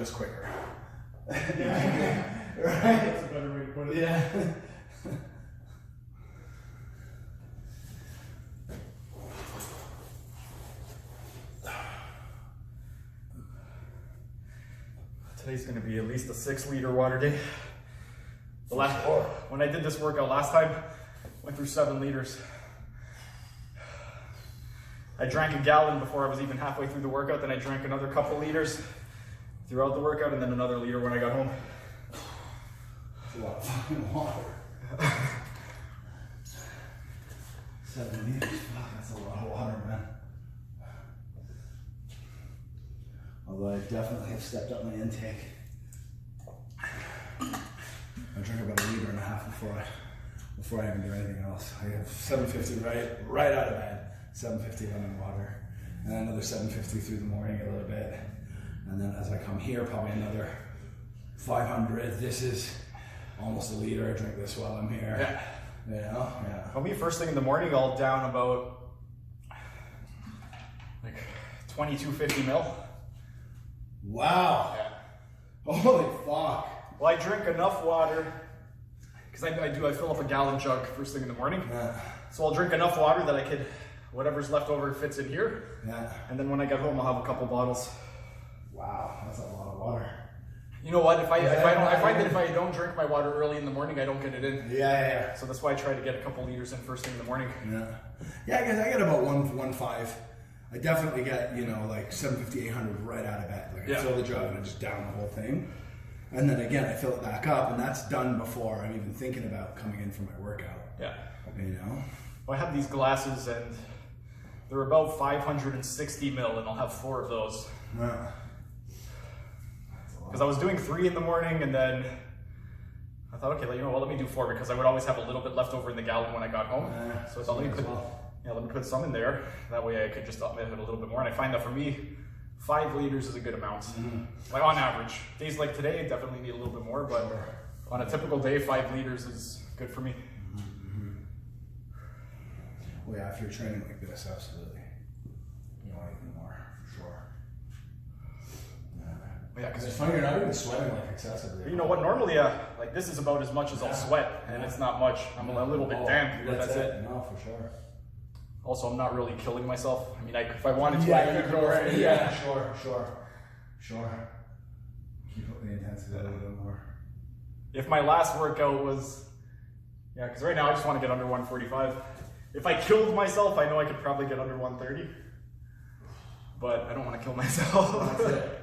just quicker. Yeah. Right? That's a better way to put it. Yeah. Today's going to be at least a 6-liter water day. When I did this workout last time, went through 7 liters. I drank a gallon before I was even halfway through the workout, then I drank another couple liters throughout the workout, and then another liter when I got home. That's a lot of fucking water. 7 liters, fuck, that's a lot of water, man. Although I definitely have stepped up my intake. I drink about 1.5 liters before I even do anything else. I have 750 right out of bed, 750 running water, and another 750 through the morning a little bit, and then as I come here, probably another 500. This is almost 1 liter. I drink this while I'm here. Yeah. You know? Yeah. For me, first thing in the morning, I'll down about like 2250 mil. Wow. Yeah. Holy fuck. Well, I drink enough water because I fill up a gallon jug first thing in the morning. Yeah. So I'll drink enough water that I could, whatever's left over fits in here. Yeah. And then when I get home, I'll have a couple bottles. Wow, that's a lot of water. You know what? I find that if I don't drink my water early in the morning, I don't get it in. Yeah. So that's why I try to get a couple liters in first thing in the morning. Yeah, I guess I get about 1.5. I definitely get, you know, like 750, 800 right out of bed. Like I fill the jug and I just down the whole thing. And then again, I fill it back up, and that's done before I'm even thinking about coming in for my workout. Yeah. You know? Well, I have these glasses, and they're about 560 mil, and I'll have 4 of those. Yeah. Because I was doing 3 in the morning, and then I thought, okay, you know what, let me do 4, because I would always have a little bit left over in the gallon when I got home. So I thought, let me put some in there. That way I could just up it a little bit more. And I find that for me, 5 liters is a good amount. Like on average. Days like today, I definitely need a little bit more, but on a typical day, 5 liters is good for me. Well, yeah, if you're training like this, absolutely. You want even more, for sure. Yeah, because it's funny, you're not even sweating like excessively. You know what? Normally, like this is about as much as I'll sweat, and it's not much. I'm a little bit damp, but that's it. No, for sure. Also, I'm not really killing myself. I mean, if I wanted to, I could go right. Yeah, sure. Keep up the intensity a little bit more. If my last workout was, because right now I just want to get under 145. If I killed myself, I know I could probably get under 130. But I don't want to kill myself. That's it.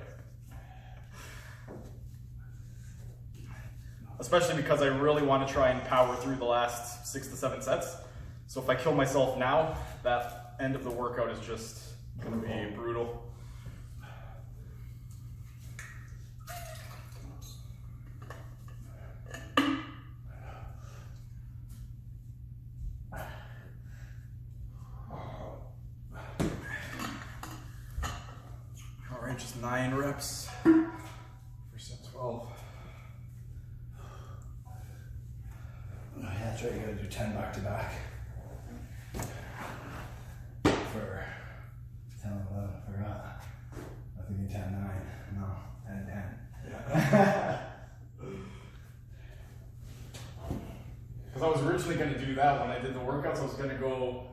Especially because I really want to try and power through the last 6 to 7 sets. So if I kill myself now, that end of the workout is just going to be brutal. All right, just 9 reps for set 12. Yeah, that's right, you gotta do 10 back to back. For 10, 11, I forgot. I think you 10, 9. No, 10, 10. Yeah. Because I was originally going to do that when I did the workouts. I was going to go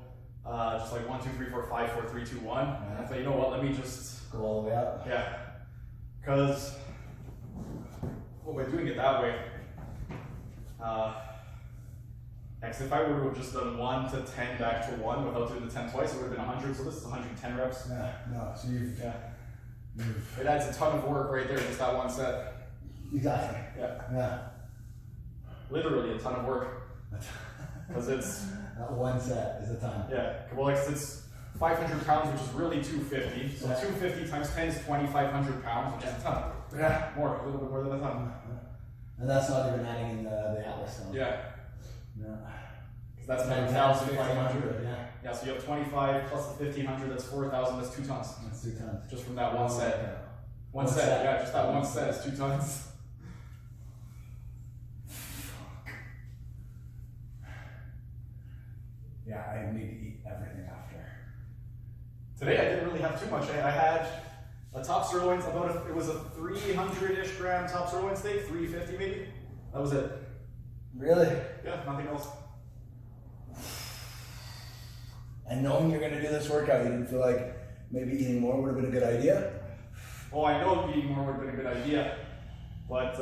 just like 1, 2, 3, 4, 5, 4, 3, 2, 1. And I thought, you know what, let me just go all the way up. Yeah. Because by doing it that way, because if I were to have just done 1 to 10 back to 1 without doing the 10 twice, it would have been 100. So this is 110 reps. Yeah, no, so you've it adds a ton of work right there, just that one set. Exactly. Yeah. Literally a ton of work. Because it's that one set is a ton. Yeah. Well, it's 500 pounds, which is really 250. So 250 times 10 is 2,500 pounds, which is a ton. Yeah. More, a little bit more than a ton. And that's not even adding in the Atlas stuff. Yeah. Yeah. Because that's 9,500. Yeah. Yeah, so you have 25 plus the 1,500, that's 4,000, that's 2 tons. That's 2 tons. Just from that one set. One set, yeah, just that one set is 2 tons. Yeah, I need to eat everything after. Today I didn't really have too much. I had A top sirloin's it was a 300-ish gram top sirloin steak, 350 maybe. That was it. Really? Yeah, nothing else. And knowing you're going to do this workout, you didn't feel like maybe eating more would have been a good idea? Well, I know eating more would have been a good idea, but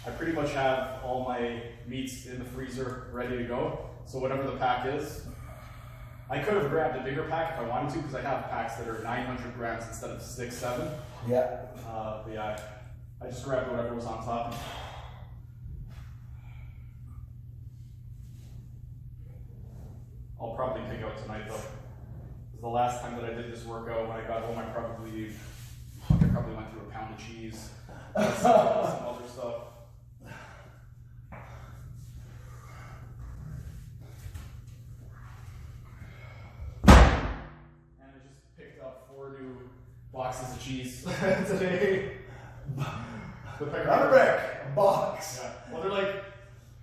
I pretty much have all my meats in the freezer ready to go. So whatever the pack is, I could have grabbed a bigger pack if I wanted to, because I have packs that are 900 grams instead of 7. Yeah. But yeah, I just grabbed whatever was on top. I'll probably pick out tonight though. The last time that I did this workout, when I got home, I probably went through a pound of cheese, some other stuff. And I just picked up 4 new boxes of cheese today. Not a brick, a box. Yeah. Well, they're like,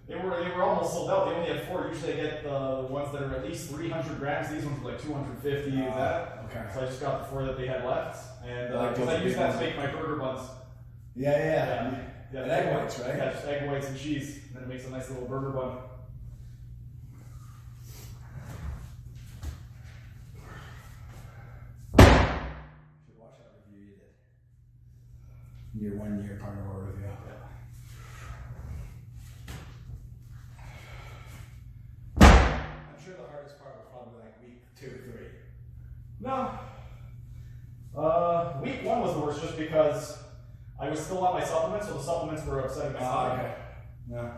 they were almost sold out. They only had 4. Usually I get the ones that are at least 300 grams. These ones are like 250. Okay. So I just got the 4 that they had left, and Like I used that to make my burger buns. Yeah. And egg whites, right? Yeah, just egg whites and cheese, and then it makes a nice little burger bun. Should watch that review you did. Your 1-year carnivore review. I'm sure the hardest part was probably like week 2 or 3. No. Week 1 was the worst just because I was still on my supplements, so the supplements were upsetting my stomach. Okay. Yeah.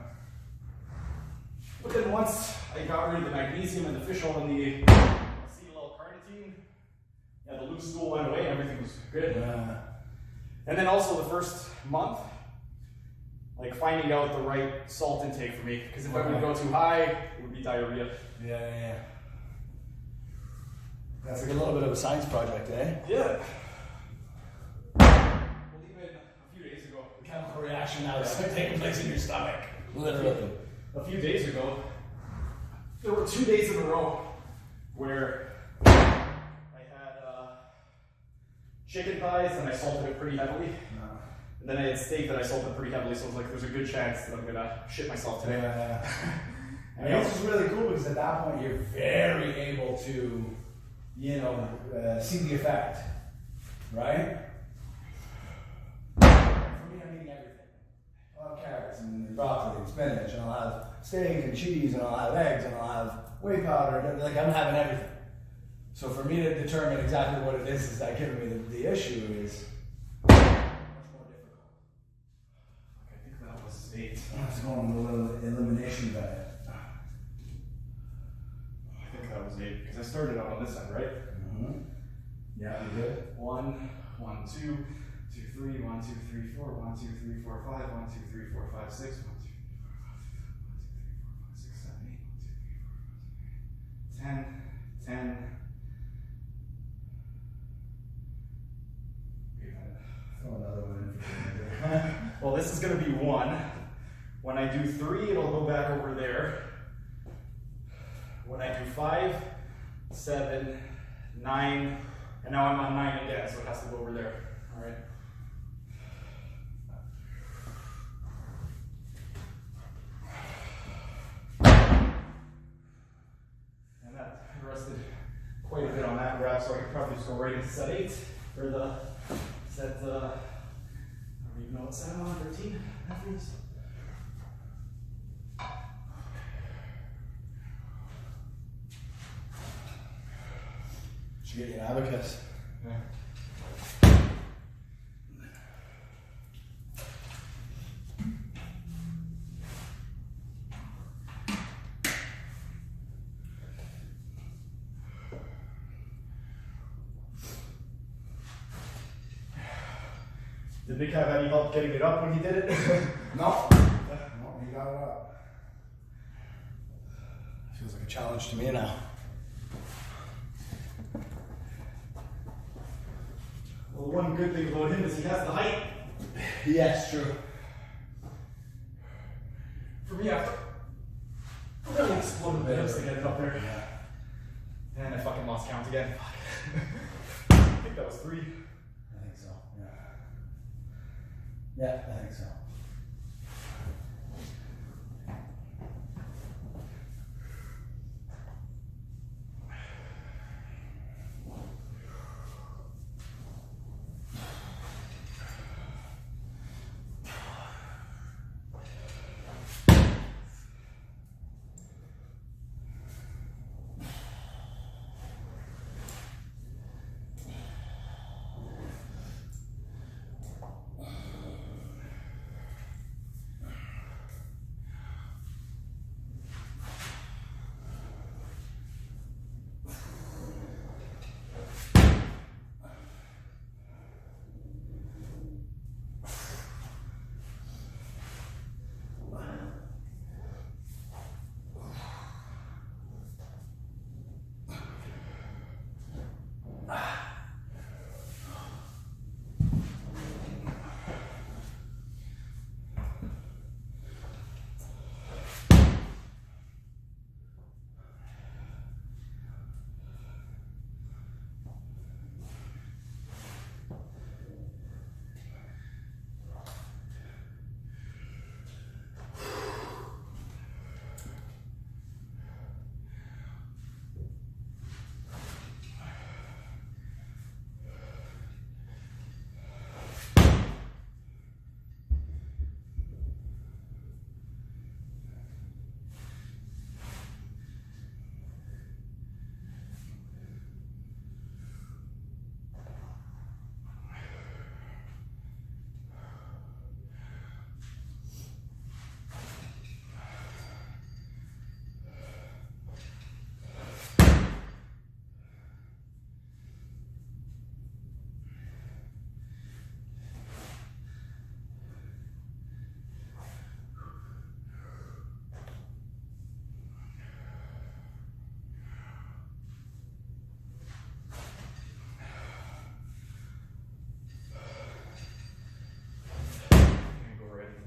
But then once I got rid of the magnesium and the fish oil and the acetyl-L-carnitine, yeah, the loose stool went away and everything was good. Yeah. And then also the first month, like finding out the right salt intake for me, because if I would go too high, it would be diarrhea. Yeah. That's like a little bit of a science project, eh? Yeah. Well, even a few days ago, The chemical reaction now is taking place in your stomach. Literally. a few days ago, there were 2 days in a row where I had chicken thighs and I salted it pretty heavily. And then I had steak that I salted pretty heavily, so I was like, there's a good chance that I'm gonna shit myself today. Yeah. And this is really cool because at that point you're very able to, see the effect, right? For me, I'm eating everything. I'll have carrots and broccoli and spinach, and I'll have steak and cheese, and I'll have eggs, and I'll have whey powder. Like I'm having everything. So for me to determine exactly what it is that giving me the issue is much more difficult. I think that was 8. I was going on a little elimination diet. I think that was 8, because I started out on this end, right? Yeah, you did. 1, 1, 2, 2, 3, 1, 2, 3, 4, 1, 2, 3, 4, 5, 1, 2, 3, 4, 5, 6, 1, 2, 3, 4, 5, 6, 7, 8, 1, 2, 3, 4, 5, 10. Throw another one in for you. Well, this is going to be 1. When I do 3, it'll go back over there. When I do 5, 7, 9, and now I'm on 9 again, so it has to go over there. All right. And that rested quite a bit on that rep, so I could probably just go right into set 8 for the set. I don't even know what set I'm on. 13. Should get you an abacus. Yeah. Did Nick have any help getting it up when he did it? No, he got it up. Feels like a challenge to me now. Well, one good thing about him is he has the height. Yes, true. For me, I have to really explode a bit just to get it up there. Yeah. And I fucking lost count again. Fuck. I think that was 3. I think so, yeah. Yeah, I think so.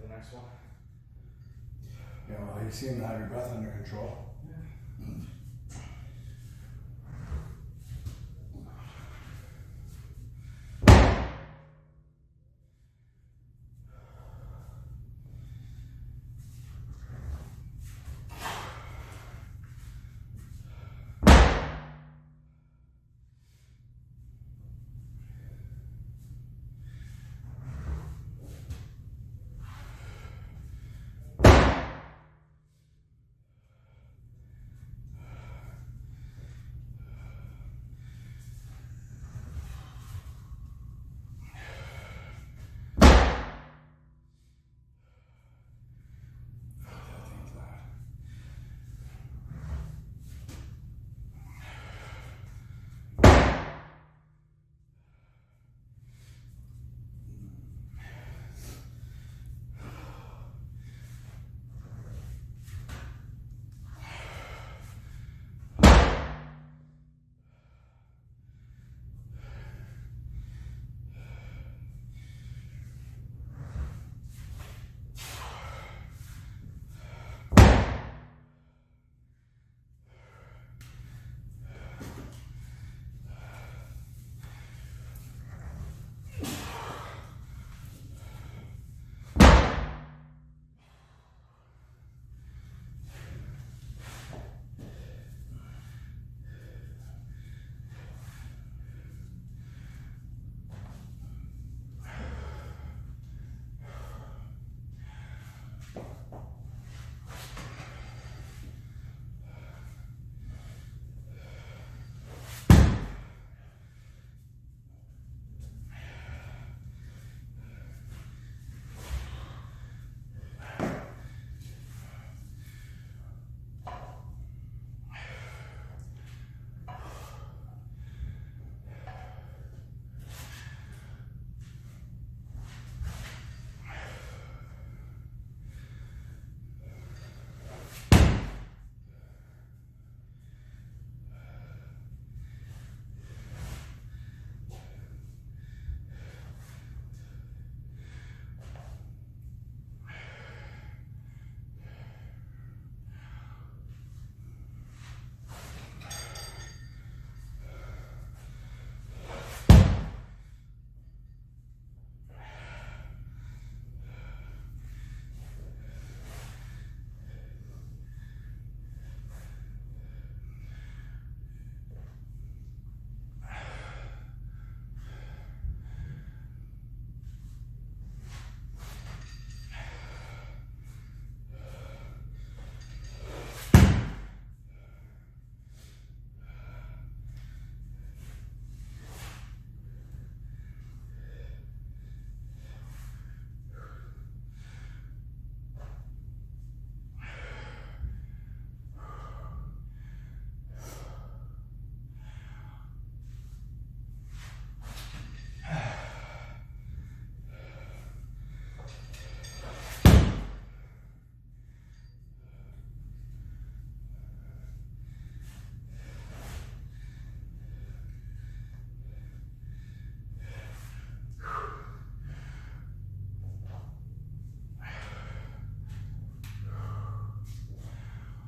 Next one. You know, you seem to have your breath under control.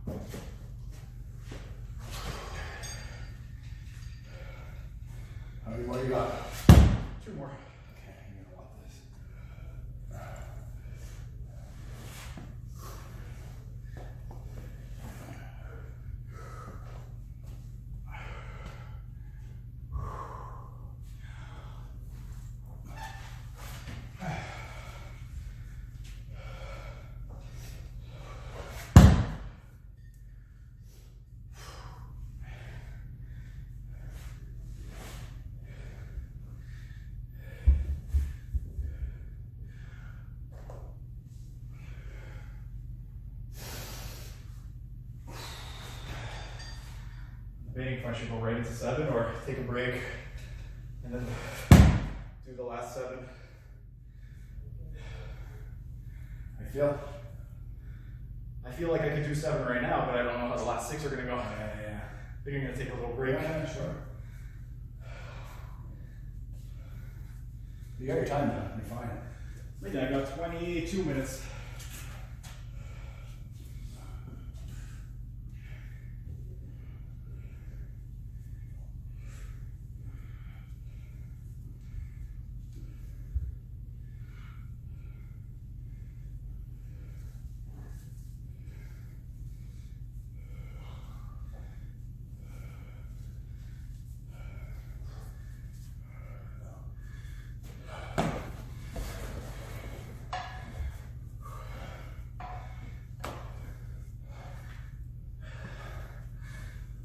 How many more you got? 2 more. Okay, you're gonna want this. Debating if I should go right into 7 or take a break and then do the last 7. I feel like I could do 7 right now, but I don't know how the last 6 are going to go. Yeah. I think I'm going to take a little break. Yeah, sure. You got your time now. You're fine. Yeah, I got 22 minutes.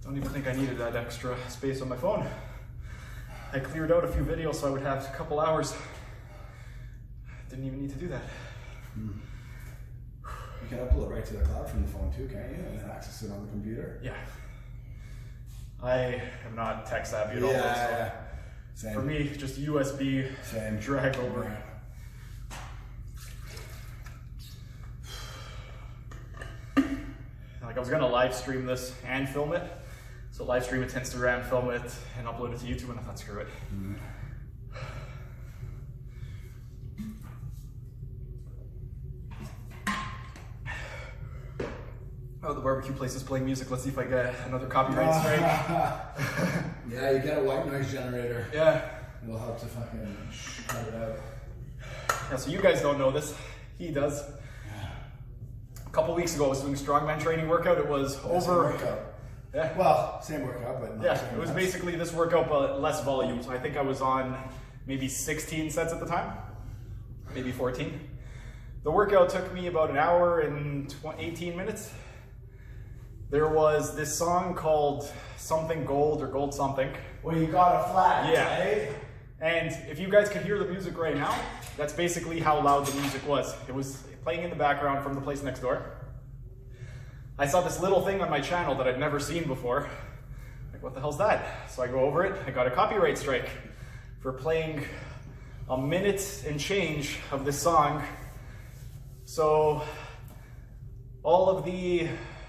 Don't even think I needed that extra space on my phone. I cleared out a few videos so I would have a couple hours. Didn't even need to do that. You can upload right to the cloud from the phone too, can't you? And then access it on the computer. Yeah. I am not tech savvy at all. Yeah. Same. For me, just USB, Same. drag over. Yeah. Like I was gonna live stream this and film it. So live stream it to Instagram, film it, and upload it to YouTube, and I thought, screw it. Oh, the barbecue place is playing music. Let's see if I get another copyright strike. Yeah, you get a white noise generator. Yeah. It'll help to fucking cut it out. Yeah, so you guys don't know this. He does. A couple weeks ago, I was doing Strongman Training Workout. It was over. Same workout. Yeah. Well, same workout, but not Yeah, same it was reps. basically this workout, but less volume. So I think I was on maybe 16 sets at the time, maybe 14. The workout took me about an hour and 18 minutes. There was this song called Something Gold or Gold Something. Well, you got a flag, Yeah. right? And if you guys could hear the music right now, that's basically how loud the music was. It was playing in the background from the place next door. I saw this little thing on my channel that I'd never seen before. Like, what the hell's that? So I go over it, I got a copyright strike for playing a minute and change of this song. So all of the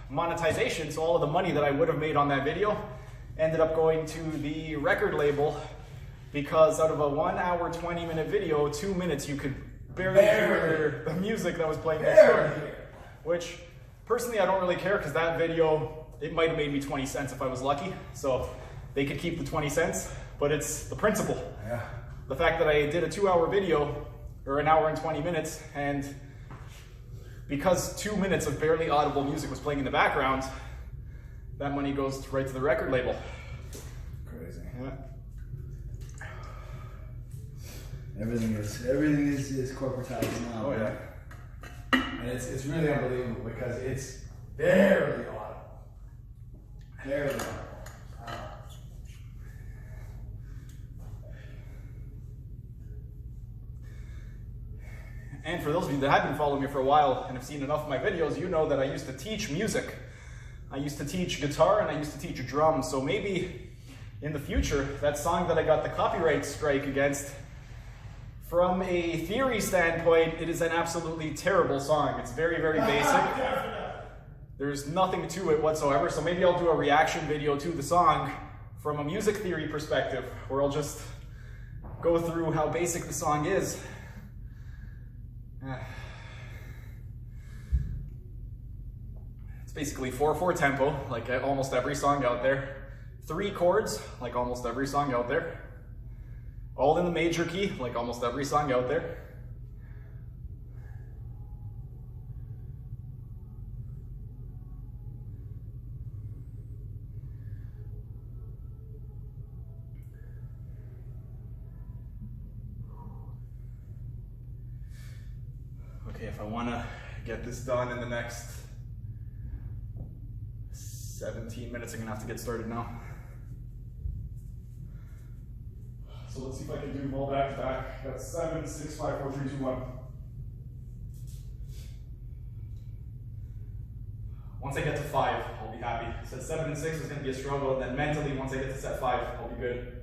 monetization, so all of the money that I would have made on that video ended up going to the record label, because out of a 1 hour, 20-minute video, 2 minutes you could barely hear the music that was playing next door. Which, personally, I don't really care, because that video, it might have made me 20 cents if I was lucky. So they could keep the 20 cents, but it's the principle. Yeah. The fact that I did a 2-hour video, or an hour and 20 minutes, and because 2 minutes of barely audible music was playing in the background, that money goes right to the record label. Crazy. Yeah. Everything is corporatized now. Oh yeah. And it's really unbelievable because it's barely audible. Barely audible. And for those of you that have been following me for a while and have seen enough of my videos, you know that I used to teach music. I used to teach guitar and I used to teach drums. So maybe in the future, that song that I got the copyright strike against, from a theory standpoint, it is an absolutely terrible song. It's very, very basic. There's nothing to it whatsoever. So maybe I'll do a reaction video to the song from a music theory perspective, where I'll just go through how basic the song is. It's basically 4/4 tempo, like almost every song out there. 3 chords, like almost every song out there. All in the major key, like almost every song out there. Okay, if I want to get this done in the next 17 minutes, I'm gonna have to get started now. So let's see if I can do them all back to back. That's 7, 6, 5, 4, 3, 2, 1. Once I get to 5, I'll be happy. I said 7 and 6 is gonna be a struggle, and then mentally, once I get to set 5, I'll be good.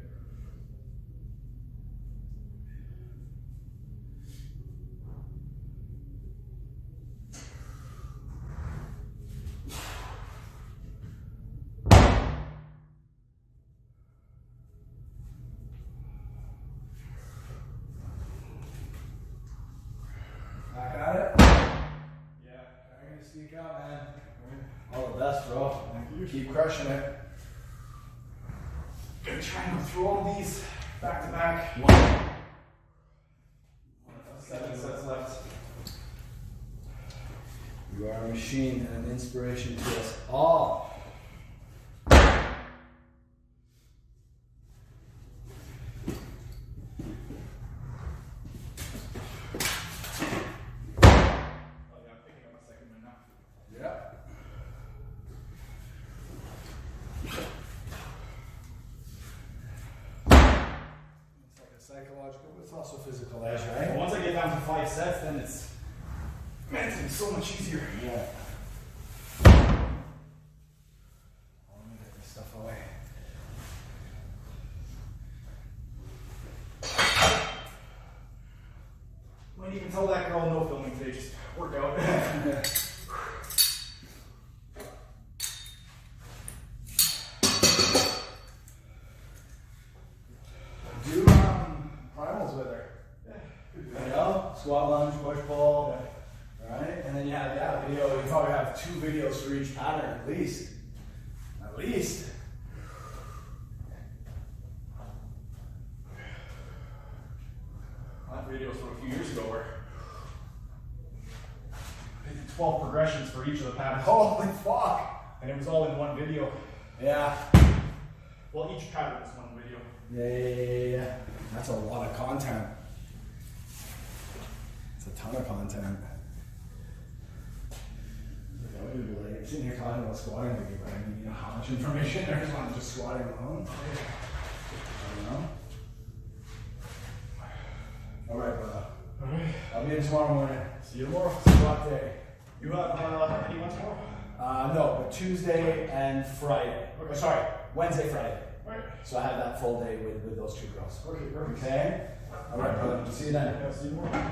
Back at it? Yeah. I'm gonna sneak out, man. All the best, bro. Thank you. Keep crushing it. Gonna try and go through all these back to back. 7 sets left. You are a machine and an inspiration to us all. Psychological, but it's also physical edge, right? Once I get down to 5 sets, then it's mentally so much easier. Yeah. Let me get this stuff away. Might even tell that girl no filming today, just work out. Do primals with her. Yeah. You know, squat, lunge, push, pull. Yeah. Right? And then you have that video. You probably have 2 videos for each pattern at least. At least. That video was from a few years ago where I did 12 progressions for each of the patterns. Holy fuck! And it was all in one video. Yeah. Well, each pattern was one video. Yeah. That's a lot of content. It's a ton of content. I would be like, sitting here talking about squatting with you, but I mean, you know how much information there is on just squatting alone? I don't know. Alright, brother. Alright. I'll be in tomorrow morning. See you tomorrow. Squat day. You have anyone tomorrow? No, but Tuesday and Friday. Okay. Sorry, Wednesday, Friday. Alright. So I have that full day with those 2 girls. Okay, perfect. Okay? Alright, brother. See you then. Yeah, see you tomorrow.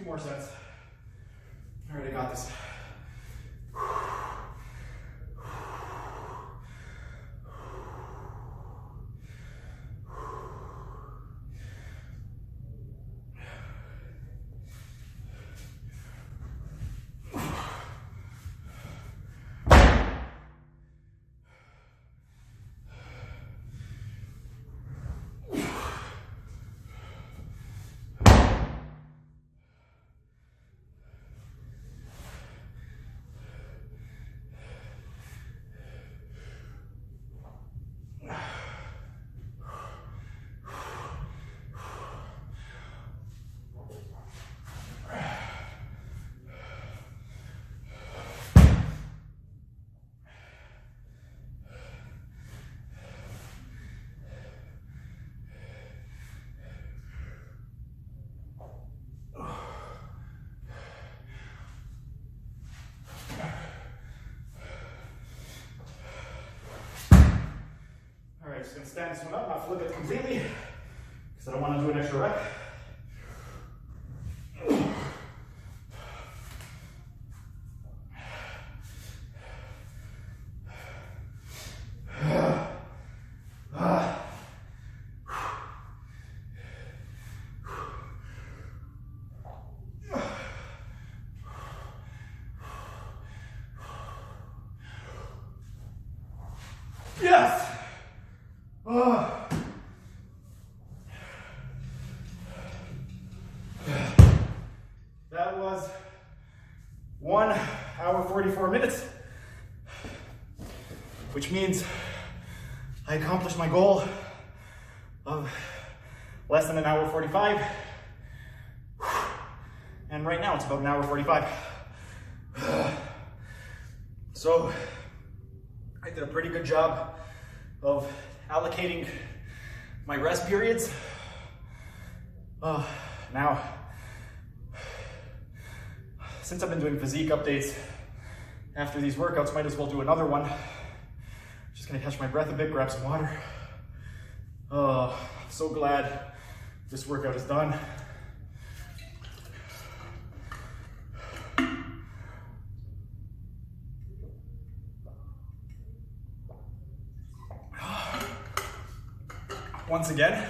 more sets. All right, I got this. Just gonna stand this one up, not flip it completely, because I don't want to do an extra rep. Yes! That was 1 hour 44 minutes, which means I accomplished my goal of less than 1 hour 45. And right now it's about 1 hour 45. So I did a pretty good job of allocating my rest periods. Now, since I've been doing physique updates after these workouts, might as well do another one. Just gonna catch my breath a bit, grab some water. So glad this workout is done. Once again,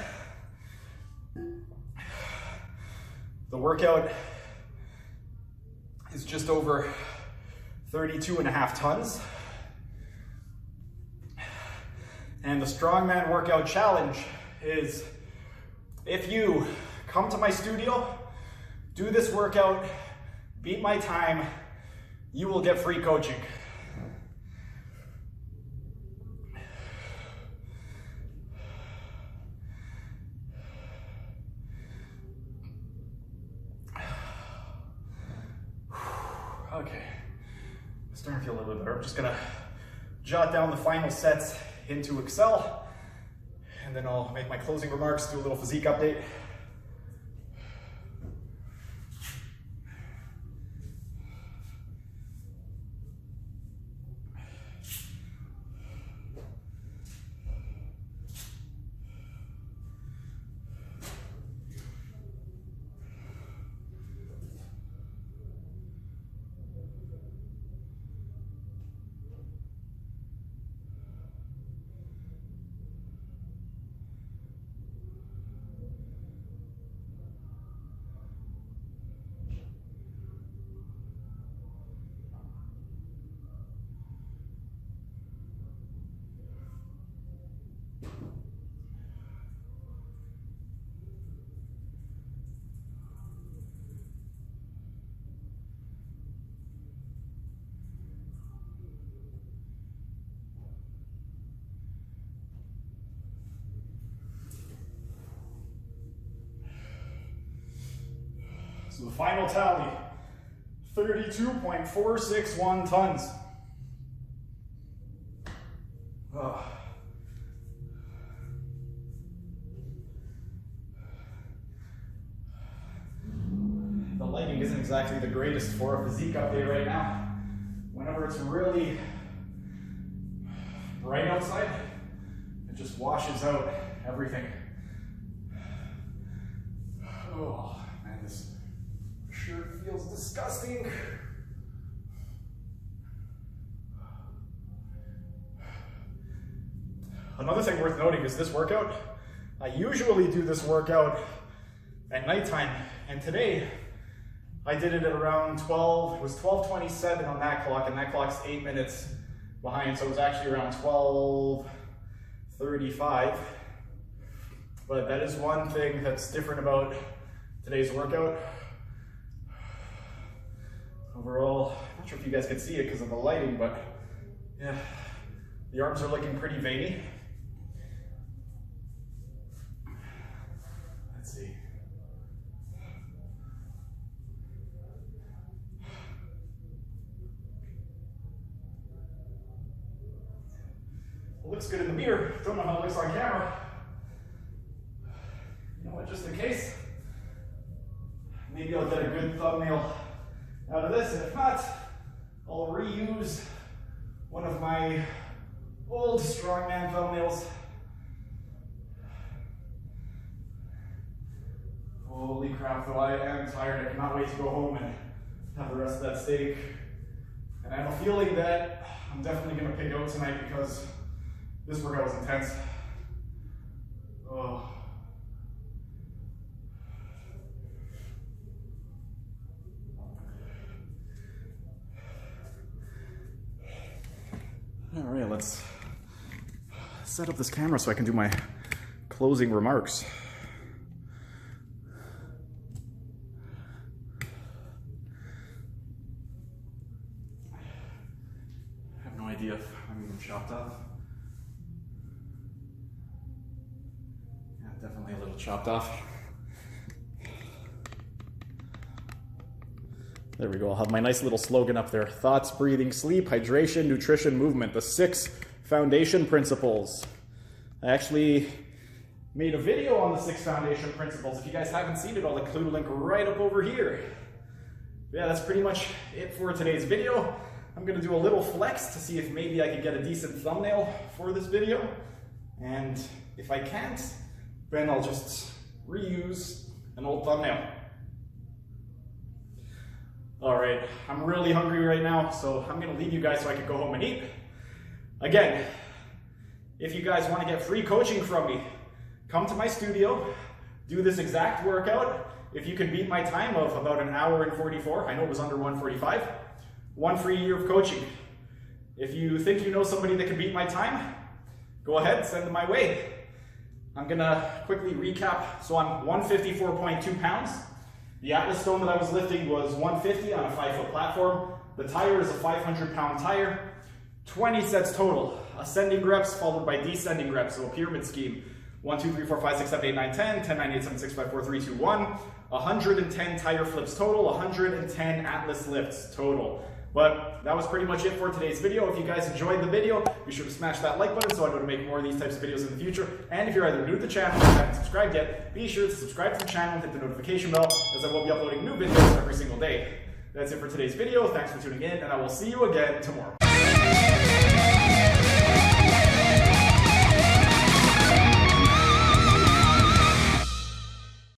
the workout is just over 32.5 tons. And the Strongman Workout Challenge is, if you come to my studio, do this workout, beat my time, you will get free coaching. Okay, starting to feel a little bit better. I'm just gonna jot down the final sets into Excel, and then I'll make my closing remarks, do a little physique update. So the final tally, 32.461 tons. The lighting isn't exactly the greatest for a physique update right now. Whenever it's really bright outside, it just washes out everything. Oh man, this sure disgusting. Another thing worth noting is this workout. I usually do this workout at nighttime, and today I did it at around 12, it was 12:27 on that clock, and that clock's 8 minutes behind, so it was actually around 12:35. But that is one thing that's different about today's workout. Overall, I'm not sure if you guys can see it because of the lighting, but yeah, the arms are looking pretty veiny. Let's see. It looks good in the mirror. Don't know how it looks on camera. You know what, just in case, maybe I'll get a good thumbnail out of this, and if not, I'll reuse one of my old Strongman thumbnails. Holy crap, though, I am tired. I cannot wait to go home and have the rest of that steak. And I have a feeling that I'm definitely going to pig out tonight because this workout was intense. Oh. All right, let's set up this camera so I can do my closing remarks. I have no idea if I'm even chopped off. Yeah, definitely a little chopped off. There we go. I'll have my nice little slogan up there. Thoughts, breathing, sleep, hydration, nutrition, movement. The 6 foundation principles. I actually made a video on the 6 foundation principles. If you guys haven't seen it, I'll include a link right up over here. Yeah, that's pretty much it for today's video. I'm going to do a little flex to see if maybe I could get a decent thumbnail for this video. And if I can't, then I'll just reuse an old thumbnail. All right, I'm really hungry right now, so I'm gonna leave you guys so I can go home and eat. Again, if you guys wanna get free coaching from me, come to my studio, do this exact workout. If you can beat my time of about 1 hour and 44, I know it was under 1:45, 1 free year of coaching. If you think you know somebody that can beat my time, go ahead, send them my way. I'm gonna quickly recap. So I'm 154.2 pounds. The Atlas stone that I was lifting was 150 on a 5-foot platform. The tire is a 500-pound tire. 20 sets total. Ascending reps followed by descending reps, so a pyramid scheme. 1, 2, 3, 4, 5, 6, 7, 8, 9, 10, 10, 9, 8, 7, 6, 5, 4, 3, 2, 1. 110 tire flips total, 110 Atlas lifts total. But that was pretty much it for today's video. If you guys enjoyed the video, be sure to smash that like button so I know to make more of these types of videos in the future. And if you're either new to the channel or haven't subscribed yet, be sure to subscribe to the channel and hit the notification bell, as I will be uploading new videos every single day. That's it for today's video. Thanks for tuning in, and I will see you again tomorrow.